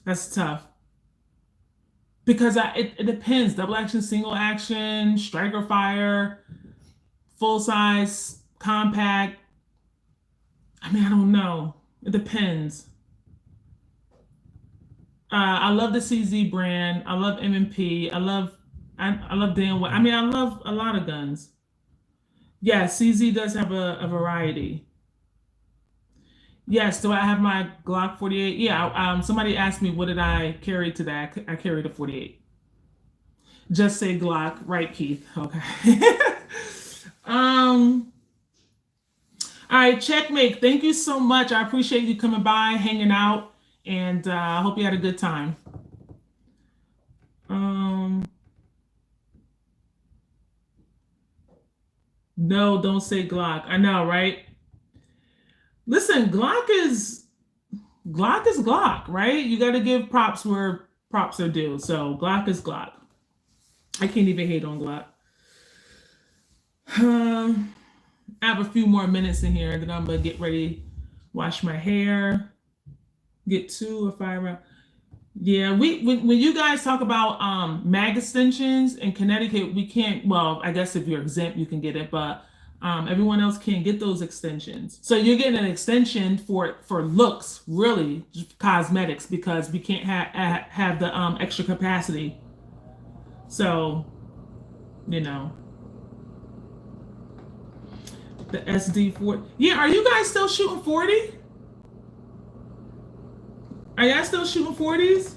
That's tough. Because it depends. Double action, single action, striker fire, full size, compact. I mean, I don't know. It depends. I love the CZ brand. I love Mnp. I love Dan. I mean, I love a lot of guns. Yeah, CZ does have a variety. Yes, do I have my Glock 48? Yeah, somebody asked me what did I carry today. I carried a 48. Just say Glock, right, Keith? Okay. um. All right, checkmate. Thank you so much. I appreciate you coming by, hanging out, and I hope you had a good time. No, don't say Glock. I know, right? Listen, Glock is Glock, right? You got to give props where props are due. So Glock is Glock. I can't even hate on Glock. I have a few more minutes in here, then I'm gonna get ready, wash my hair, get 2 or 5 rounds. Yeah, when you guys talk about mag extensions in Connecticut, we can't. Well, I guess if you're exempt, you can get it, but everyone else can't get those extensions. So you're getting an extension for looks, really, just cosmetics, because we can't have the extra capacity. So, you know. The SD40. Yeah, are you guys still shooting 40? Are y'all still shooting 40s?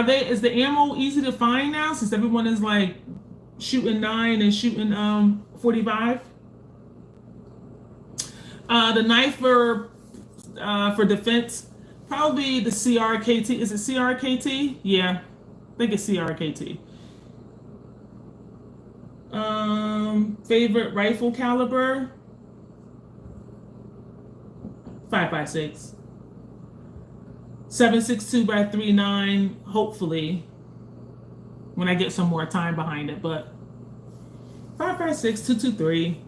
Is the ammo easy to find now since everyone is like shooting 9 and shooting 45? The knife for defense, probably the CRKT. Is it CRKT? Yeah, I think it's CRKT. Favorite rifle caliber? 5.56. 7.62 by 3.9. Hopefully, when I get some more time behind it, but 5.56, 223.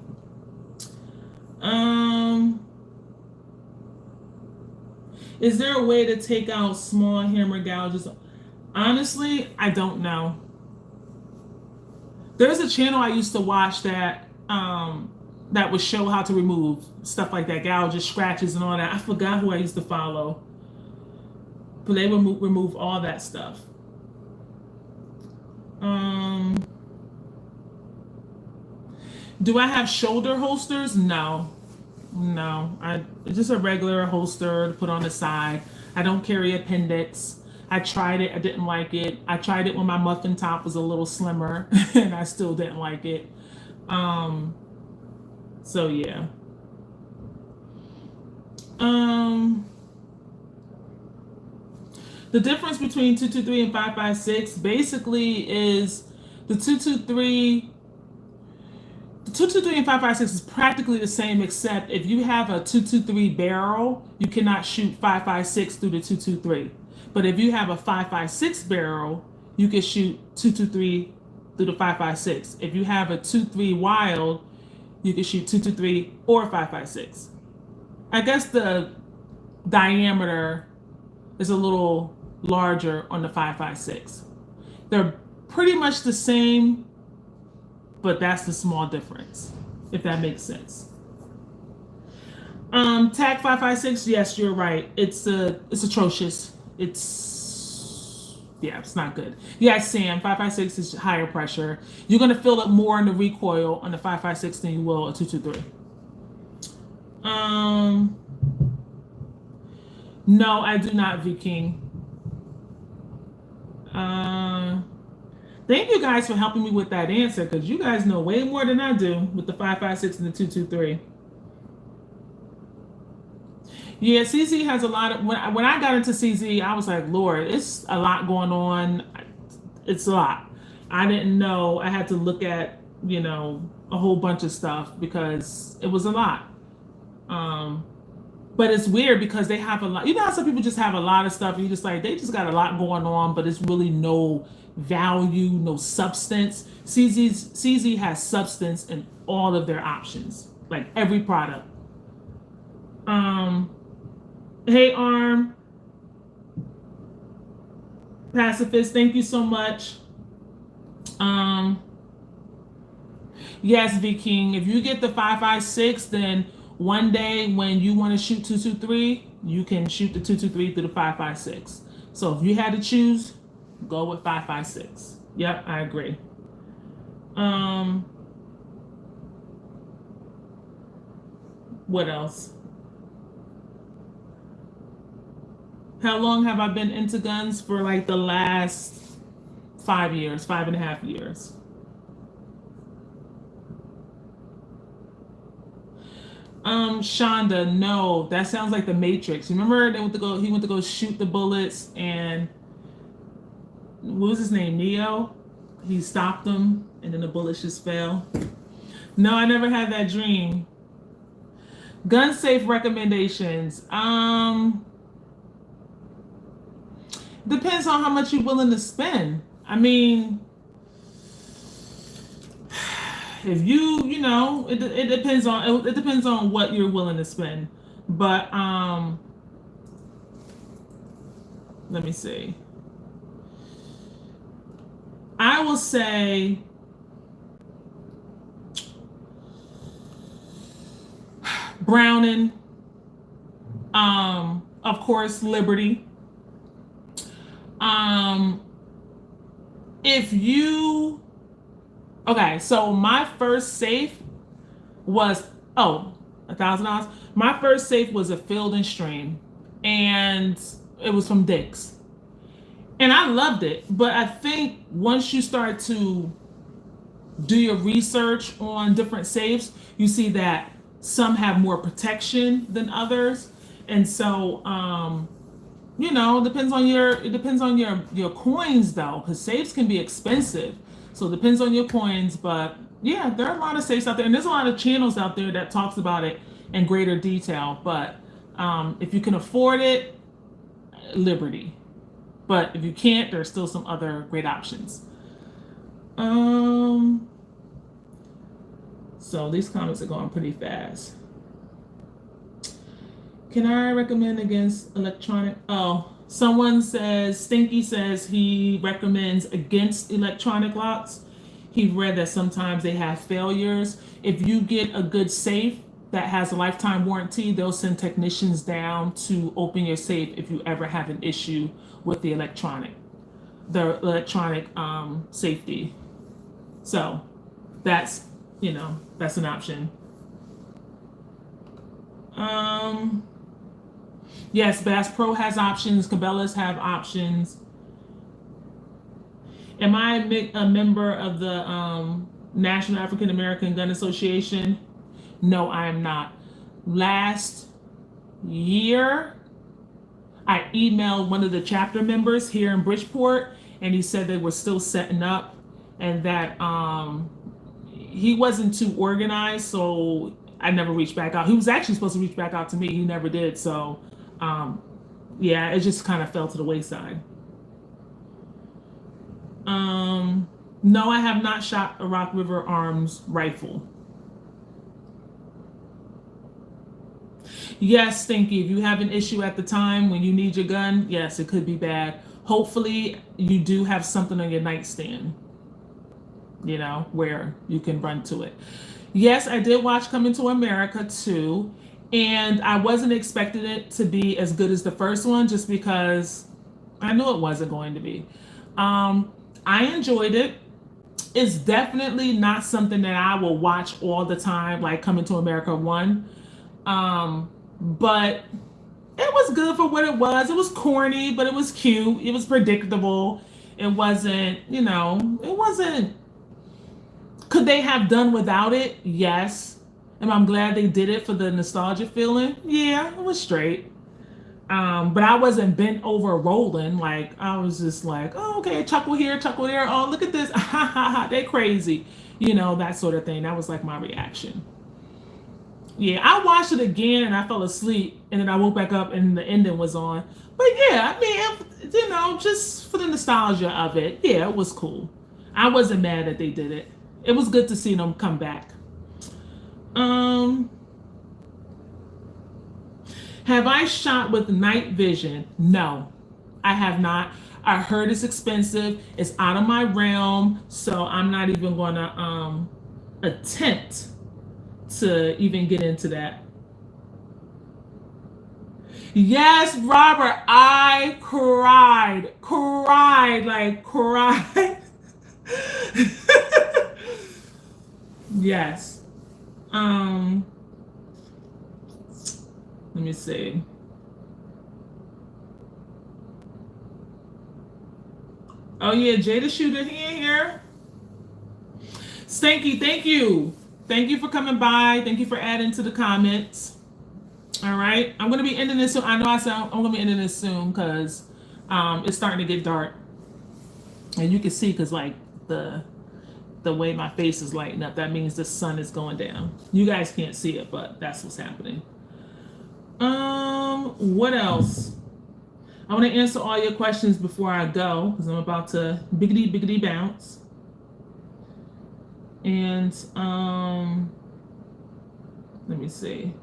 Is there a way to take out small hammer gouges? Honestly, I don't know. There's a channel I used to watch that would show how to remove stuff like that, gouges, scratches, and all that. I forgot who I used to follow, but they would remove all that stuff. Do I have shoulder holsters? No. It's just a regular holster to put on the side. I don't carry appendix. I tried it. I didn't like it. I tried it when my muffin top was a little slimmer, and I still didn't like it. So yeah. The difference between 223 and 5.56 basically is the 223. The 223 and 5.56 is practically the same, except if you have a 223 barrel, you cannot shoot 5.56 through the 223. But if you have a 5.56 barrel, you can shoot 223 through the 5.56. If you have a 2.3 wild, you can shoot 223 or 5.56. I guess the diameter is a little larger on the 5.56. They're pretty much the same, but that's the small difference, if that makes sense. TAC 5.56, yes, you're right. It's atrocious. It's not good. Yeah, Sam, 5.56 is higher pressure. You're gonna feel it more in the recoil on the 5.56 than you will a 223. No, I do not, V King. Thank you guys for helping me with that answer, because you guys know way more than I do with the 5.56 and the 223. Yeah, CZ has a lot of. When I got into CZ, I was like, Lord, it's a lot going on. It's a lot. I didn't know. I had to look at, a whole bunch of stuff because it was a lot. But it's weird because they have a lot. You know how some people just have a lot of stuff and you just like, they just got a lot going on, but it's really no value, no substance. CZ has substance in all of their options, like every product. Hey, Arm. Pacifist, thank you so much. Yes, V King, if you get the 5.56, then one day when you want to shoot 223, you can shoot the 223 through the 5.56. So if you had to choose, go with 5.56. Yep, I agree. What else? How long have I been into guns? For like the last 5 years, 5.5 years. Shonda, no, that sounds like the Matrix. Remember he went to go shoot the bullets, and what was his name? Neo? He stopped them and then the bullets just fell. No, I never had that dream. Gun safe recommendations. Depends on how much you're willing to spend. I mean, if it depends on what you're willing to spend. But let me see. I will say Browning, of course, Liberty. So my first safe was, oh, $1,000. My first safe was a Field and Stream, and it was from Dick's. And I loved it. But I think once you start to do your research on different safes, you see that some have more protection than others. And so, you know, it depends on your coins though, because safes can be expensive. So it depends on your coins. But yeah, there are a lot of safes out there, and there's a lot of channels out there that talks about it in greater detail. But if you can afford it, Liberty. But if you can't, there's still some other great options. So these comments are going pretty fast. Can I recommend against electronic? Oh, someone says, Stinky says he recommends against electronic locks. He read that sometimes they have failures. If you get a good safe that has a lifetime warranty, they'll send technicians down to open your safe if you ever have an issue with the electronic safety. So that's, you know, that's an option. Yes, Bass Pro has options. Cabela's have options. Am I a member of the National African American Gun Association? No, I am not. Last year, I emailed one of the chapter members here in Bridgeport, and he said they were still setting up, and that he wasn't too organized, so I never reached back out. He was actually supposed to reach back out to me. He never did. So, yeah, it just kind of fell to the wayside. No, I have not shot a Rock River Arms rifle. Yes, Stinky, if you have an issue at the time when you need your gun, yes, it could be bad. Hopefully, you do have something on your nightstand, you know, where you can run to it. Yes, I did watch Coming to America too, and I wasn't expecting it to be as good as the first one just because I knew it wasn't going to be. I enjoyed it. It's definitely not something that I will watch all the time, like Coming to America 1. But it was good for what it was. It was corny, but it was cute. It was predictable. It wasn't, you know, it wasn't. Could they have done without it? Yes. And I'm glad they did it for the nostalgia feeling. Yeah, it was straight. But I wasn't bent over rolling. Like, I was just like, oh, okay, chuckle here, chuckle there. Oh, look at this. Ha ha ha. They crazy. You know, that sort of thing. That was like my reaction. Yeah, I watched it again and I fell asleep, and then I woke back up and the ending was on. But yeah, I mean, you know, just for the nostalgia of it, yeah, it was cool. I wasn't mad that they did it. It was good to see them come back. Have I shot with night vision? No, I have not. I heard it's expensive. It's out of my realm, so I'm not even gonna attempt to even get into that. Yes, Robert, I cried, like cried. Yes. Let me see. Oh yeah, Jada Shooter, he ain't here. Stanky, thank you. Thank you for coming by. Thank you for adding to the comments. All right, I'm gonna be ending this soon. I know I said I'm gonna be ending this soon because it's starting to get dark, and you can see because like the way my face is lighting up, that means the sun is going down. You guys can't see it, but that's what's happening. What else? I want to answer all your questions before I go because I'm about to biggity bounce. And let me see.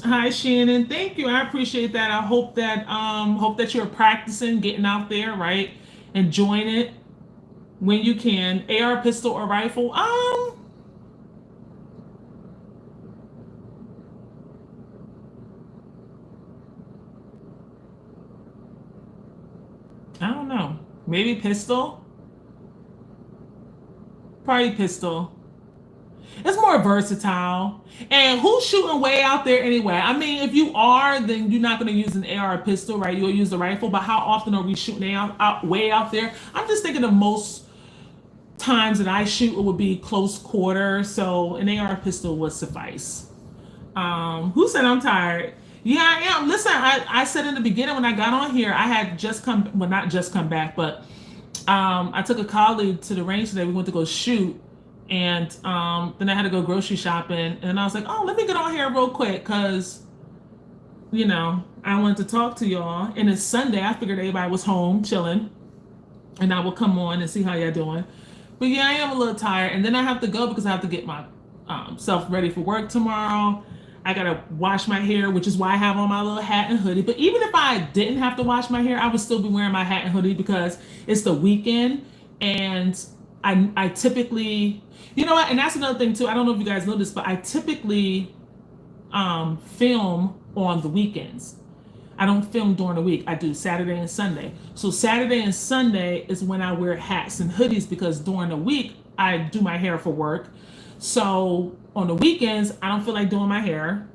Hi Shannon, thank you. I appreciate that. I hope that you're practicing, getting out there, right? Enjoying it when you can. AR pistol or rifle? I don't know. Maybe pistol? Probably pistol. It's more versatile. And who's shooting way out there anyway? I mean, if you are, then you're not going to use an AR pistol, right? You'll use the rifle. But how often are we shooting way out there? I'm just thinking of most times that I shoot, it would be close quarter. So an AR pistol would suffice. Who said I'm tired? Yeah, I am. Listen, I said in the beginning when I got on here, I had just come, well, not just come back, but I took a colleague to the range today. We went to go shoot. And then I had to go grocery shopping. And I was like, oh, let me get on here real quick because, you know, I wanted to talk to y'all. And it's Sunday. I figured everybody was home chilling. And I will come on and see how y'all doing. But yeah, I am a little tired. And then I have to go because I have to get my self ready for work tomorrow. I got to wash my hair, which is why I have on my little hat and hoodie. But even if I didn't have to wash my hair, I would still be wearing my hat and hoodie because it's the weekend. And I typically, you know what? And that's another thing too. I don't know if you guys know this, but I typically film on the weekends. I don't film during the week. I do Saturday and Sunday. So Saturday and Sunday is when I wear hats and hoodies because during the week I do my hair for work. So on the weekends, I don't feel like doing my hair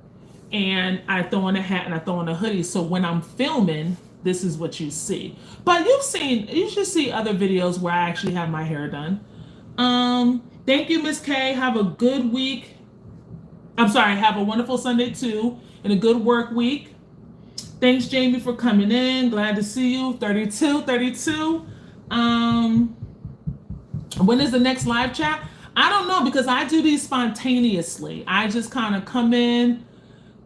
and I throw on a hat and I throw on a hoodie. So when I'm filming, this is what you see. But you should see other videos where I actually have my hair done. Thank you, Miss K. Have a good week. I'm sorry, have a wonderful Sunday too and a good work week. Thanks, Jamie, for coming in. Glad to see you. 32. When is the next live chat? I don't know because I do these spontaneously. I just kind of come in,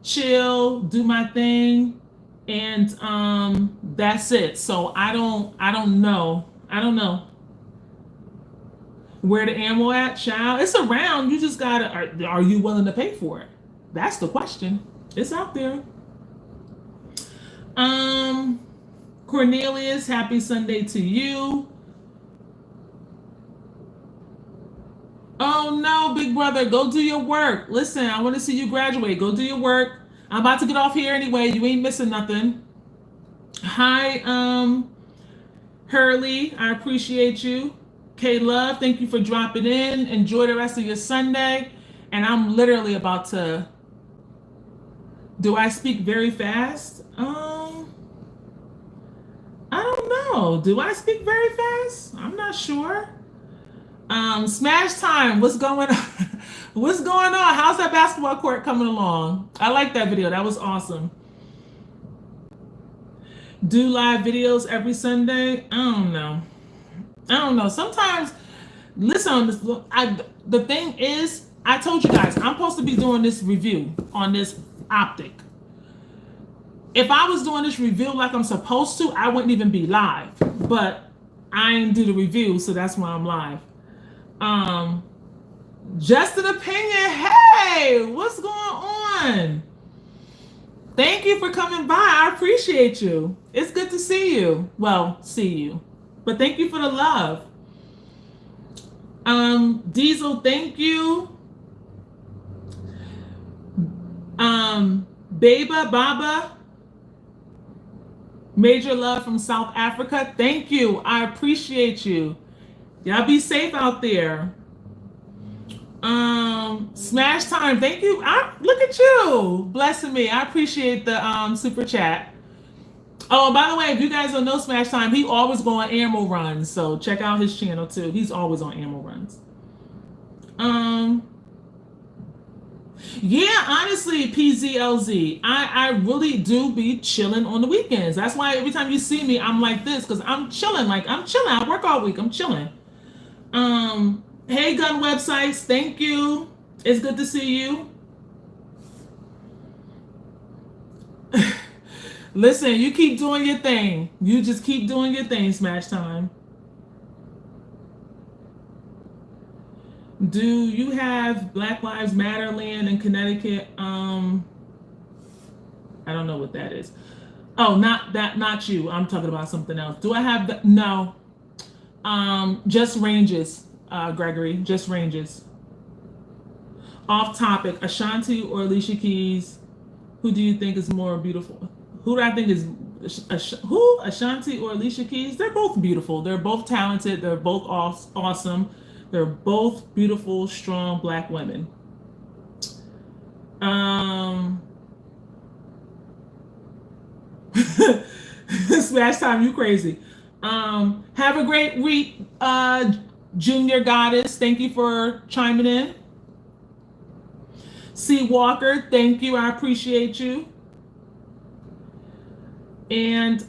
chill, do my thing, and that's it. So I don't know. I don't know where the ammo at, child. It's around. You just gotta. Are you willing to pay for it? That's the question. It's out there. Cornelius, happy Sunday to you. Oh no, big brother, go do your work. Listen, I want to see you graduate. Go do your work. I'm about to get off here anyway. You ain't missing nothing. Hi, Hurley, I appreciate you. K Love, thank you for dropping in. Enjoy the rest of your Sunday. And I'm literally about to. Do I speak very fast? I don't know. Do I speak very fast? I'm not sure. Smash time. What's going on? What's going on? How's that basketball court coming along? I like that video. That was awesome. Do live videos every Sunday? I don't know. Sometimes, listen, the thing is, I told you guys, I'm supposed to be doing this review on this optic. If I was doing this review like I'm supposed to, I wouldn't even be live. But I didn't do the review, so that's why I'm live. Just an opinion. Hey, what's going on? Thank you for coming by. I appreciate you. It's good to see you. Well, see you. But thank you for the love. Diesel, thank you. Baba, major love from South Africa. Thank you. I appreciate you. Y'all be safe out there. Smash time. Thank you. Look at you blessing me. I appreciate the super chat. Oh, by the way, if you guys don't know Smash Time, he always go on ammo runs. So check out his channel too. He's always on ammo runs. Yeah, honestly, PZLZ, I really do be chilling on the weekends. That's why every time you see me, I'm like this, because I'm chilling. I work all week. I'm chilling. Hey, gun websites, thank you. It's good to see you. Listen, you keep doing your thing. You just keep doing your thing, Smash Time. Do you have Black Lives Matter land in Connecticut? I don't know what that is. Oh, not you. I'm talking about something else. Do I have the, no. Just ranges, Gregory, just ranges. Off topic, Ashanti or Alicia Keys? Who do you think is more beautiful? Who do I think is, Ashanti or Alicia Keys? They're both beautiful. They're both talented. They're both awesome. They're both beautiful, strong black women. Smash time, you crazy. Have a great week, Junior Goddess. Thank you for chiming in. C. Walker, thank you. I appreciate you. And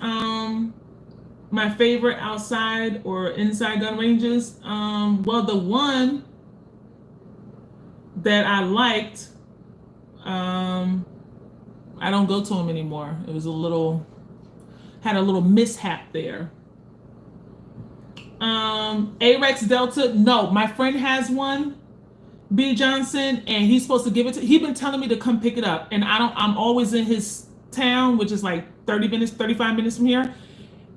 my favorite outside or inside gun ranges. Well, the one that I liked, I don't go to them anymore. It was had a little mishap there. Arex Delta, no, my friend has one, B Johnson, and he's supposed to give it to, he's been telling me to come pick it up, and I'm always in his town, which is like 30 minutes, 35 minutes from here,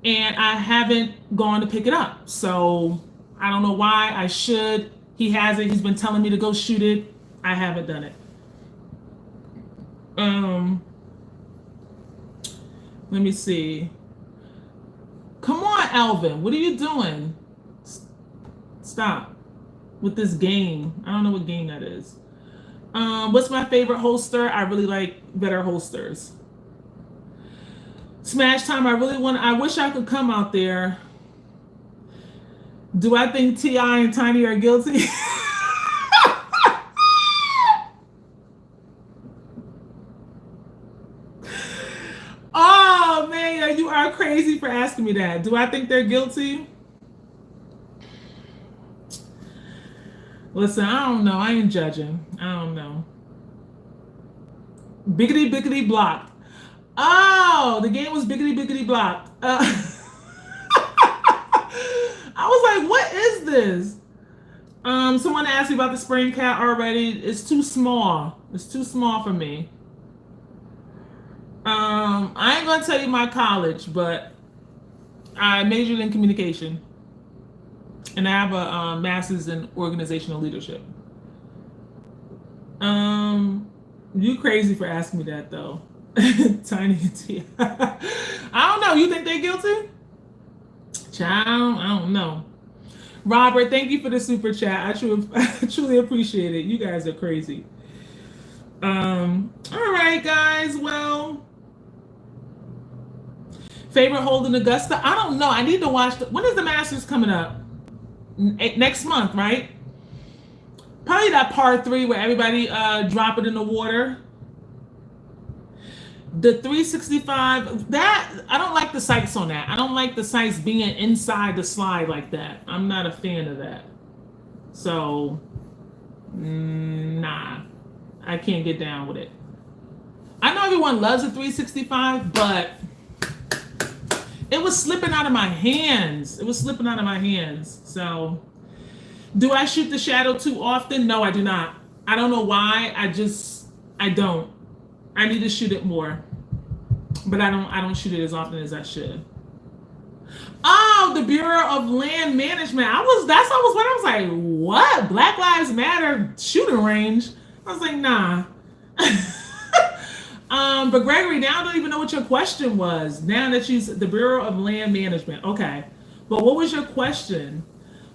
and I haven't gone to pick it up. So I don't know why. I should. He has it. He's been telling me to go shoot it. I haven't done it. Let me see. Come on, Alvin. What are you doing? Stop with this game. I don't know what game that is. What's my favorite holster? I really like better holsters. Smash time. I wish I could come out there. Do I think T.I. and Tiny are guilty? Oh man, you are crazy for asking me that. Do I think they're guilty? Listen, I don't know. I ain't judging. I don't know. Biggity biggity blocked. Oh, the game was biggity biggity blocked. I was like, what is this? Someone asked me about the spring cat already. It's too small. It's too small for me. I ain't gonna tell you my college, but I majored in communication, and I have a master's in organizational leadership. You crazy for asking me that though. Tiny T. I don't know. You think they're guilty? Child, I don't know. Robert, thank you for the super chat. I truly appreciate it. You guys are crazy. All right, guys. Well, favorite hold in Augusta? I don't know. I need to watch. When is the Masters coming up? Next month, right? Probably that par 3 where everybody drop it in the water. The 365, that I don't like the sights on that. I don't like the sights being inside the slide like that. I'm not a fan of that. So, nah, I can't get down with it. I know everyone loves a 365, but it was slipping out of my hands. It was slipping out of my hands. So, do I shoot the shadow too often? No, I do not. I don't know why. I don't. I need to shoot it more, but I don't shoot it as often as I should. Oh, the Bureau of Land Management. I was like, what? Black Lives Matter shooting range? I was like, nah. But Gregory, now I don't even know what your question was. Now that you said the Bureau of Land Management. Okay. But what was your question?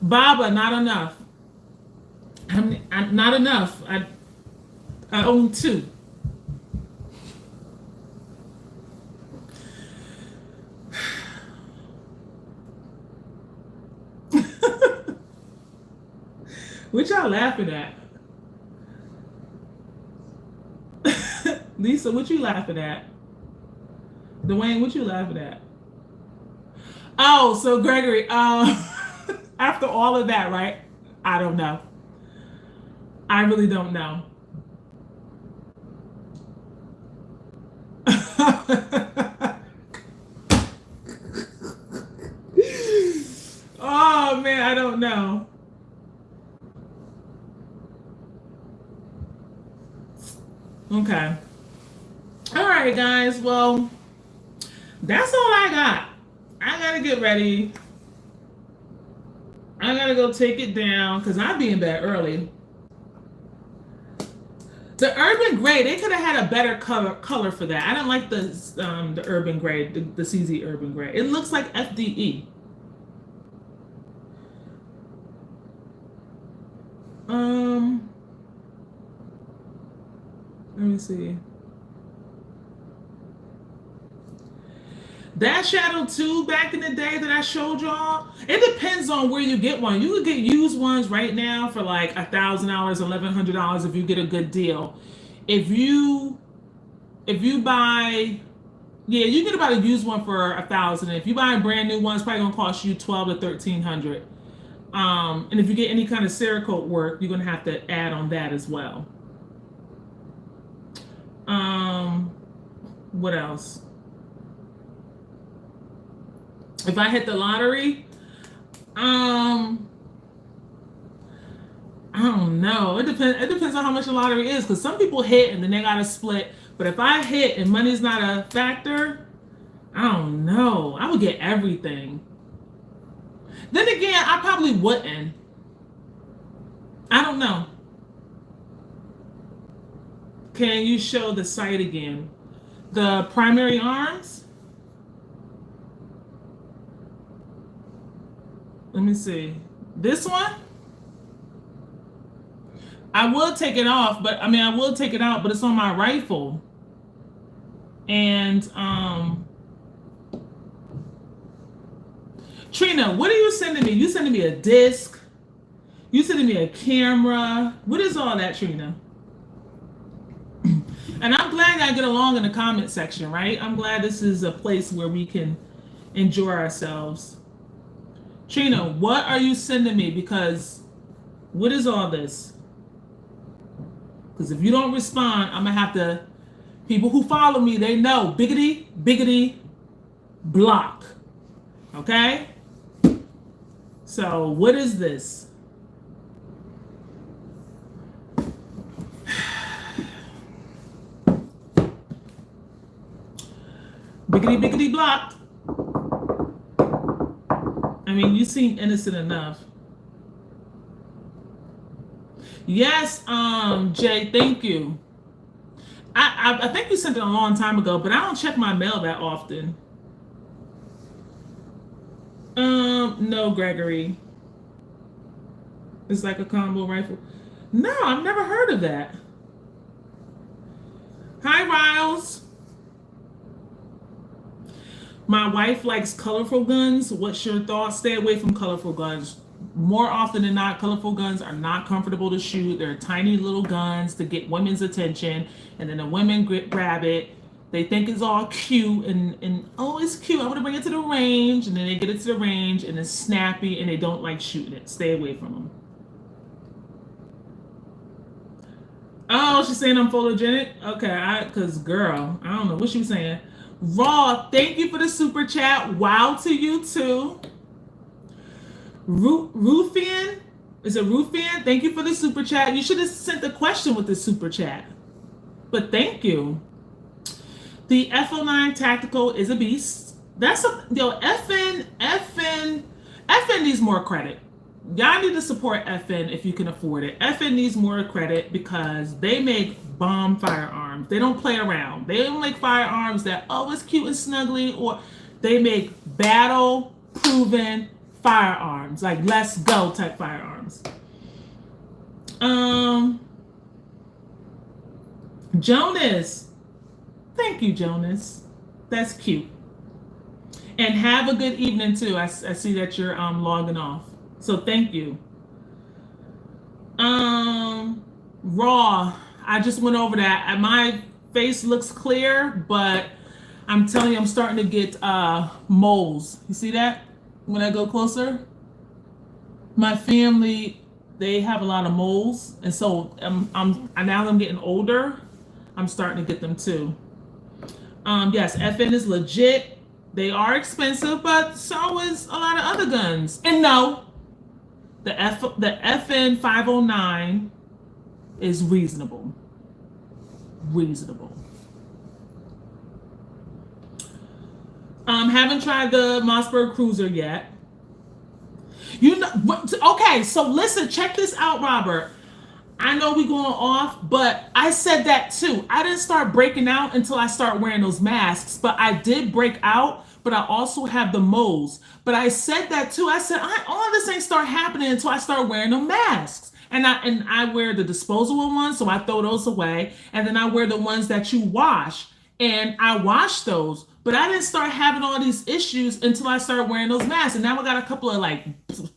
Baba, not enough. I'm not enough. I own 2. What y'all laughing at? Lisa, what you laughing at? Dwayne, what you laughing at? Oh, so Gregory, after all of that, right? I don't know. I really don't know. Oh man, I don't know. Okay. All right, guys. Well, that's all I got. I gotta get ready. I gotta go take it down because I'll be in bed early. The urban gray, they could have had a better color for that. I don't like the urban gray, the CZ urban gray. It looks like FDE. Let me see. That Shadow 2 back in the day that I showed y'all, it depends on where you get one. You could get used ones right now for like $1,000, $1,100 if you get a good deal. If you buy, yeah, you get about a used one for $1,000. If you buy a brand new one, it's probably gonna cost you $1,200 to $1,300. And if you get any kind of Cerakote work, you're gonna have to add on that as well. What else? If I hit the lottery, I don't know. It depends on how much the lottery is, because some people hit and then they gotta split. But if I hit and money's not a factor, I don't know. I would get everything. Then again, I probably wouldn't. I don't know. Can you show the site again? The primary arms? Let me see. This one? I will take it off, but I will take it out, but it's on my rifle. And Trina, what are you sending me? You sending me a disc? You sending me a camera? What is all that, Trina? And I'm glad I get along in the comment section, right? I'm glad this is a place where we can enjoy ourselves. Trina, what are you sending me? Because what is all this? Because if you don't respond, I'm going to have to, people who follow me, they know, biggity, biggity, block. Okay? So what is this? Biggity, biggity, block. You seem innocent enough. Yes, Jay, thank you. I think you sent it a long time ago, but I don't check my mail that often. No, Gregory. It's like a combo rifle. No, I've never heard of that. Hi, Riles. My wife likes colorful guns. What's your thoughts? Stay away from colorful guns. More often than not, colorful guns are not comfortable to shoot. They're tiny little guns to get women's attention. And then the women grab it. They think it's all cute and oh, it's cute. I want to bring it to the range. And then they get it to the range and it's snappy and they don't like shooting it. Stay away from them. Oh, she's saying I'm photogenic? Okay, because girl, I don't know what she was saying. Raw, thank you for the super chat. Wow to you too. Rufian? Is it Rufian? Thank you for the super chat. You should have sent the question with the super chat. But thank you. The FL9 Tactical is a beast. That's a FN needs more credit. Y'all need to support FN if you can afford it. FN needs more credit because they make bomb firearms. They don't play around. They don't make firearms that, oh, it's cute and snuggly, or they make battle-proven firearms, like let's go type firearms. Jonas. Thank you, Jonas. That's cute. And have a good evening too. I see that you're logging off. So thank you. Raw. I just went over that. My face looks clear, but I'm telling you, I'm starting to get moles. You see that? When I go closer? My family, they have a lot of moles. And so now that I'm getting older, I'm starting to get them too. Yes, FN is legit. They are expensive, but so is a lot of other guns. And no, the FN 509 is reasonable. Reasonable. Haven't tried the Mossberg Cruiser yet. You know what? Okay, so listen, check this out, Robert. I know we going off, but I said that too. I didn't start breaking out until I start wearing those masks, but I did break out, but I also have the moles. But I said that too. I said, all of this ain't start happening until I start wearing the masks. And I wear the disposable ones, so I throw those away. And then I wear the ones that you wash, and I wash those. But I didn't start having all these issues until I started wearing those masks. And now I got a couple of like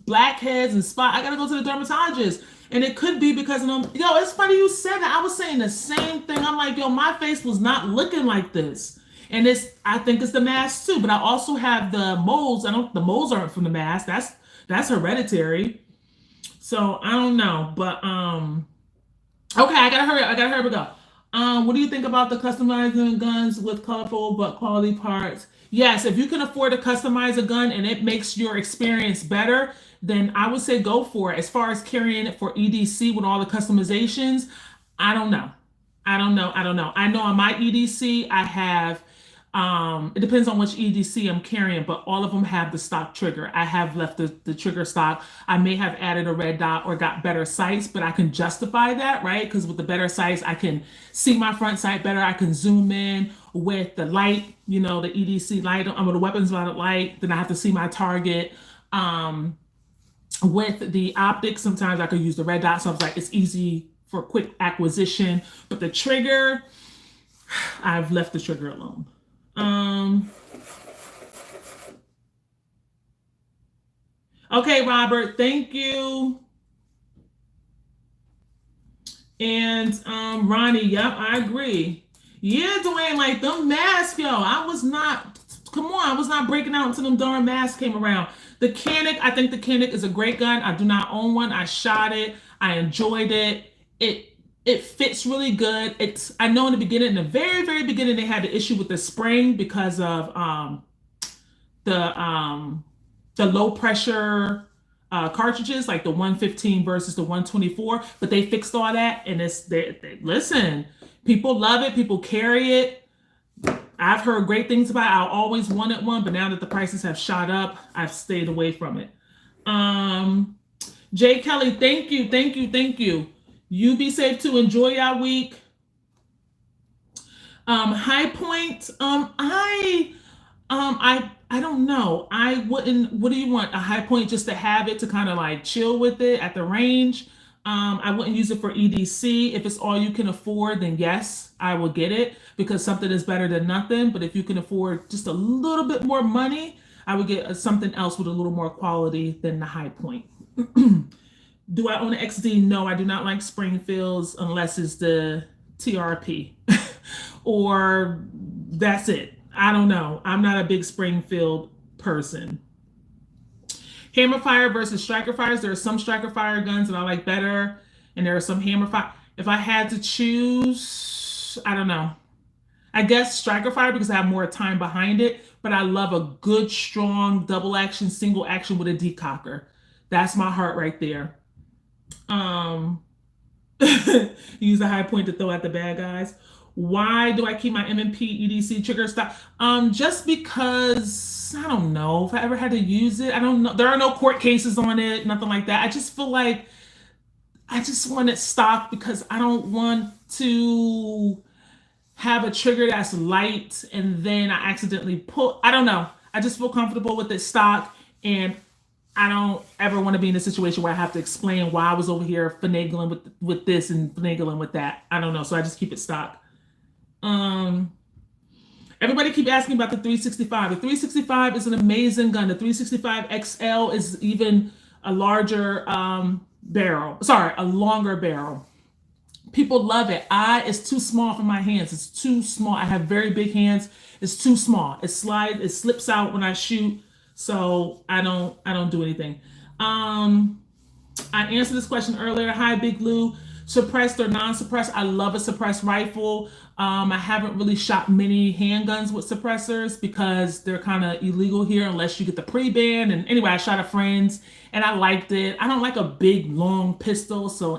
blackheads and spot. I gotta go to the dermatologist. And it could be because of them. Yo, it's funny you said that. I was saying the same thing. I'm like, yo, my face was not looking like this. And I think it's the mask too. But I also have the moles. The moles aren't from the mask. That's hereditary. So I don't know. But okay, I gotta hurry up. We go. What do you think about the customizing guns with colorful but quality parts? Yes, if you can afford to customize a gun and it makes your experience better, then I would say go for it. As far as carrying it for EDC with all the customizations, I don't know. I know on my EDC, I have, it depends on which EDC I'm carrying, but all of them have the stock trigger. I have left the trigger stock. I may have added a red dot or got better sights, but I can justify that, right? Because with the better sights, I can see my front sight better. I can zoom in with the light, the EDC light, with the weapons light, then I have to see my target. With the optics, sometimes I could use the red dot, so I was like, it's easy for quick acquisition. But the trigger, I've left the trigger alone. Okay, Robert, thank you. And Ronnie, yep, I agree. Yeah, Dwayne, like them masks, yo, I was not breaking out until them darn masks came around. The Canic, I think the Canic is a great gun. I do not own one. I shot it. I enjoyed it. It fits really good. I know in the beginning, in the very, very beginning, they had the issue with the spring because of the low pressure cartridges, like the 115 versus the 124. But they fixed all that, and listen, people love it. People carry it. I've heard great things about it. I always wanted one, but now that the prices have shot up, I've stayed away from it. Jay Kelly, thank you. You be safe too. Enjoy your week. High Point. I don't know. I wouldn't. What do you want? A High Point just to have it to kind of like chill with it at the range. I wouldn't use it for EDC. If it's all you can afford, then yes, I will get it because something is better than nothing. But if you can afford just a little bit more money, I would get something else with a little more quality than the High Point. Do I own an XD? No, I do not like Springfields unless it's the TRP or that's it. I don't know. I'm not a big Springfield person. Hammer fire versus striker fires. There are some striker fire guns that I like better, and there are some hammer fire. If I had to choose, I don't know. I guess striker fire because I have more time behind it, but I love a good, strong double action, single action with a decocker. That's my heart right there. Use a High Point to throw at the bad guys. Why do I keep my Mnp EDC trigger stock? Just because, I don't know if I ever had to use it. I don't know. There are no court cases on it, nothing like that. I just feel like I just want it stock because I don't want to have a trigger that's light and then I accidentally pull. I don't know. I just feel comfortable with it stock, and I don't ever want to be in a situation where I have to explain why I was over here finagling with this and finagling with that. I don't know. So I just keep it stock. Everybody keep asking about the 365. The 365 is an amazing gun. The 365 XL is even a larger barrel. Sorry, a longer barrel. People love it. It's too small for my hands. It's too small. I have very big hands. It's too small. It slips out when I shoot. So I don't do anything. I answered this question earlier. Hi, Big Lou. Suppressed or non-suppressed? I love a suppressed rifle. I haven't really shot many handguns with suppressors because they're kind of illegal here unless you get the pre-ban. And anyway, I shot a friend's and I liked it. I don't like a big, long pistol, so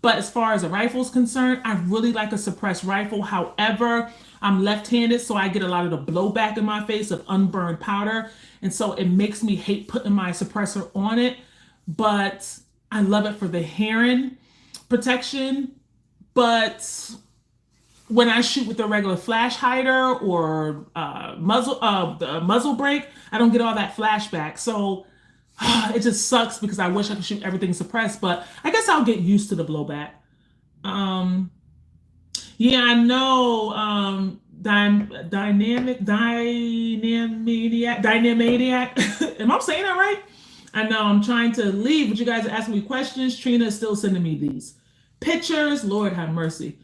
But as far as a rifle is concerned, I really like a suppressed rifle. However, I'm left-handed, so I get a lot of the blowback in my face of unburned powder. And so it makes me hate putting my suppressor on it. But I love it for the hearing protection. But when I shoot with a regular flash hider or the muzzle brake, I don't get all that flashback. So It just sucks because I wish I could shoot everything suppressed, but I guess I'll get used to the blowback. Yeah, I know. Dynamaniac. Am I saying that right? I know. I'm trying to leave, but you guys are asking me questions. Trina is still sending me these pictures. Lord have mercy.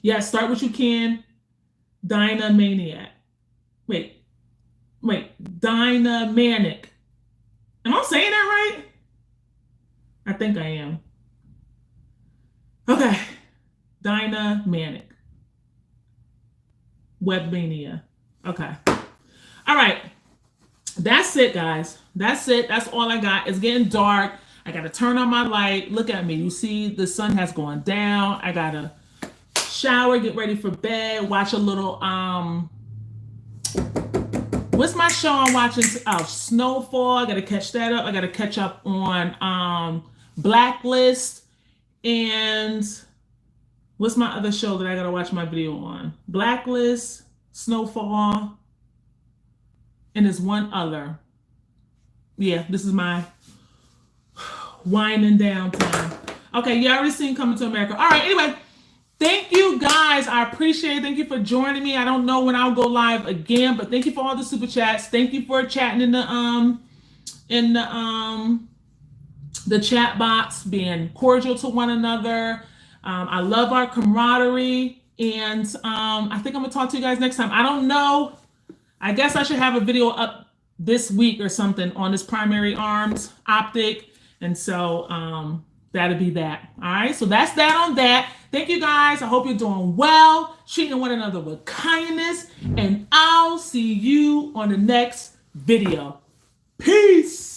Yeah, start what you can. Dynamaniac. Wait, Dynamanic. Am I saying that right? I think I am. Okay. Dynamanic. Webmania. Okay. All right. That's it, guys. That's it. That's all I got. It's getting dark. I got to turn on my light. Look at me. You see the sun has gone down. I got to shower, get ready for bed, watch a little, what's my show I'm watching? Oh, Snowfall. I got to catch that up. I got to catch up on Blacklist. And what's my other show that I got to watch my video on? Blacklist, Snowfall, and there's one other. Yeah, this is my winding down time. Okay, you already seen Coming to America. All right, anyway, thank you guys. I appreciate it. Thank you for joining me. I don't know when I'll go live again, but thank you for all the super chats. Thank you for chatting in the chat box, being cordial to one another. I love our camaraderie, and I think I'm gonna talk to you guys next time. I don't know. I guess I should have a video up this week or something on this primary arms optic, and so that'll be that. All right, so that's that on that. Thank you guys. I hope you're doing well, treating one another with kindness, and I'll see you on the next video. Peace.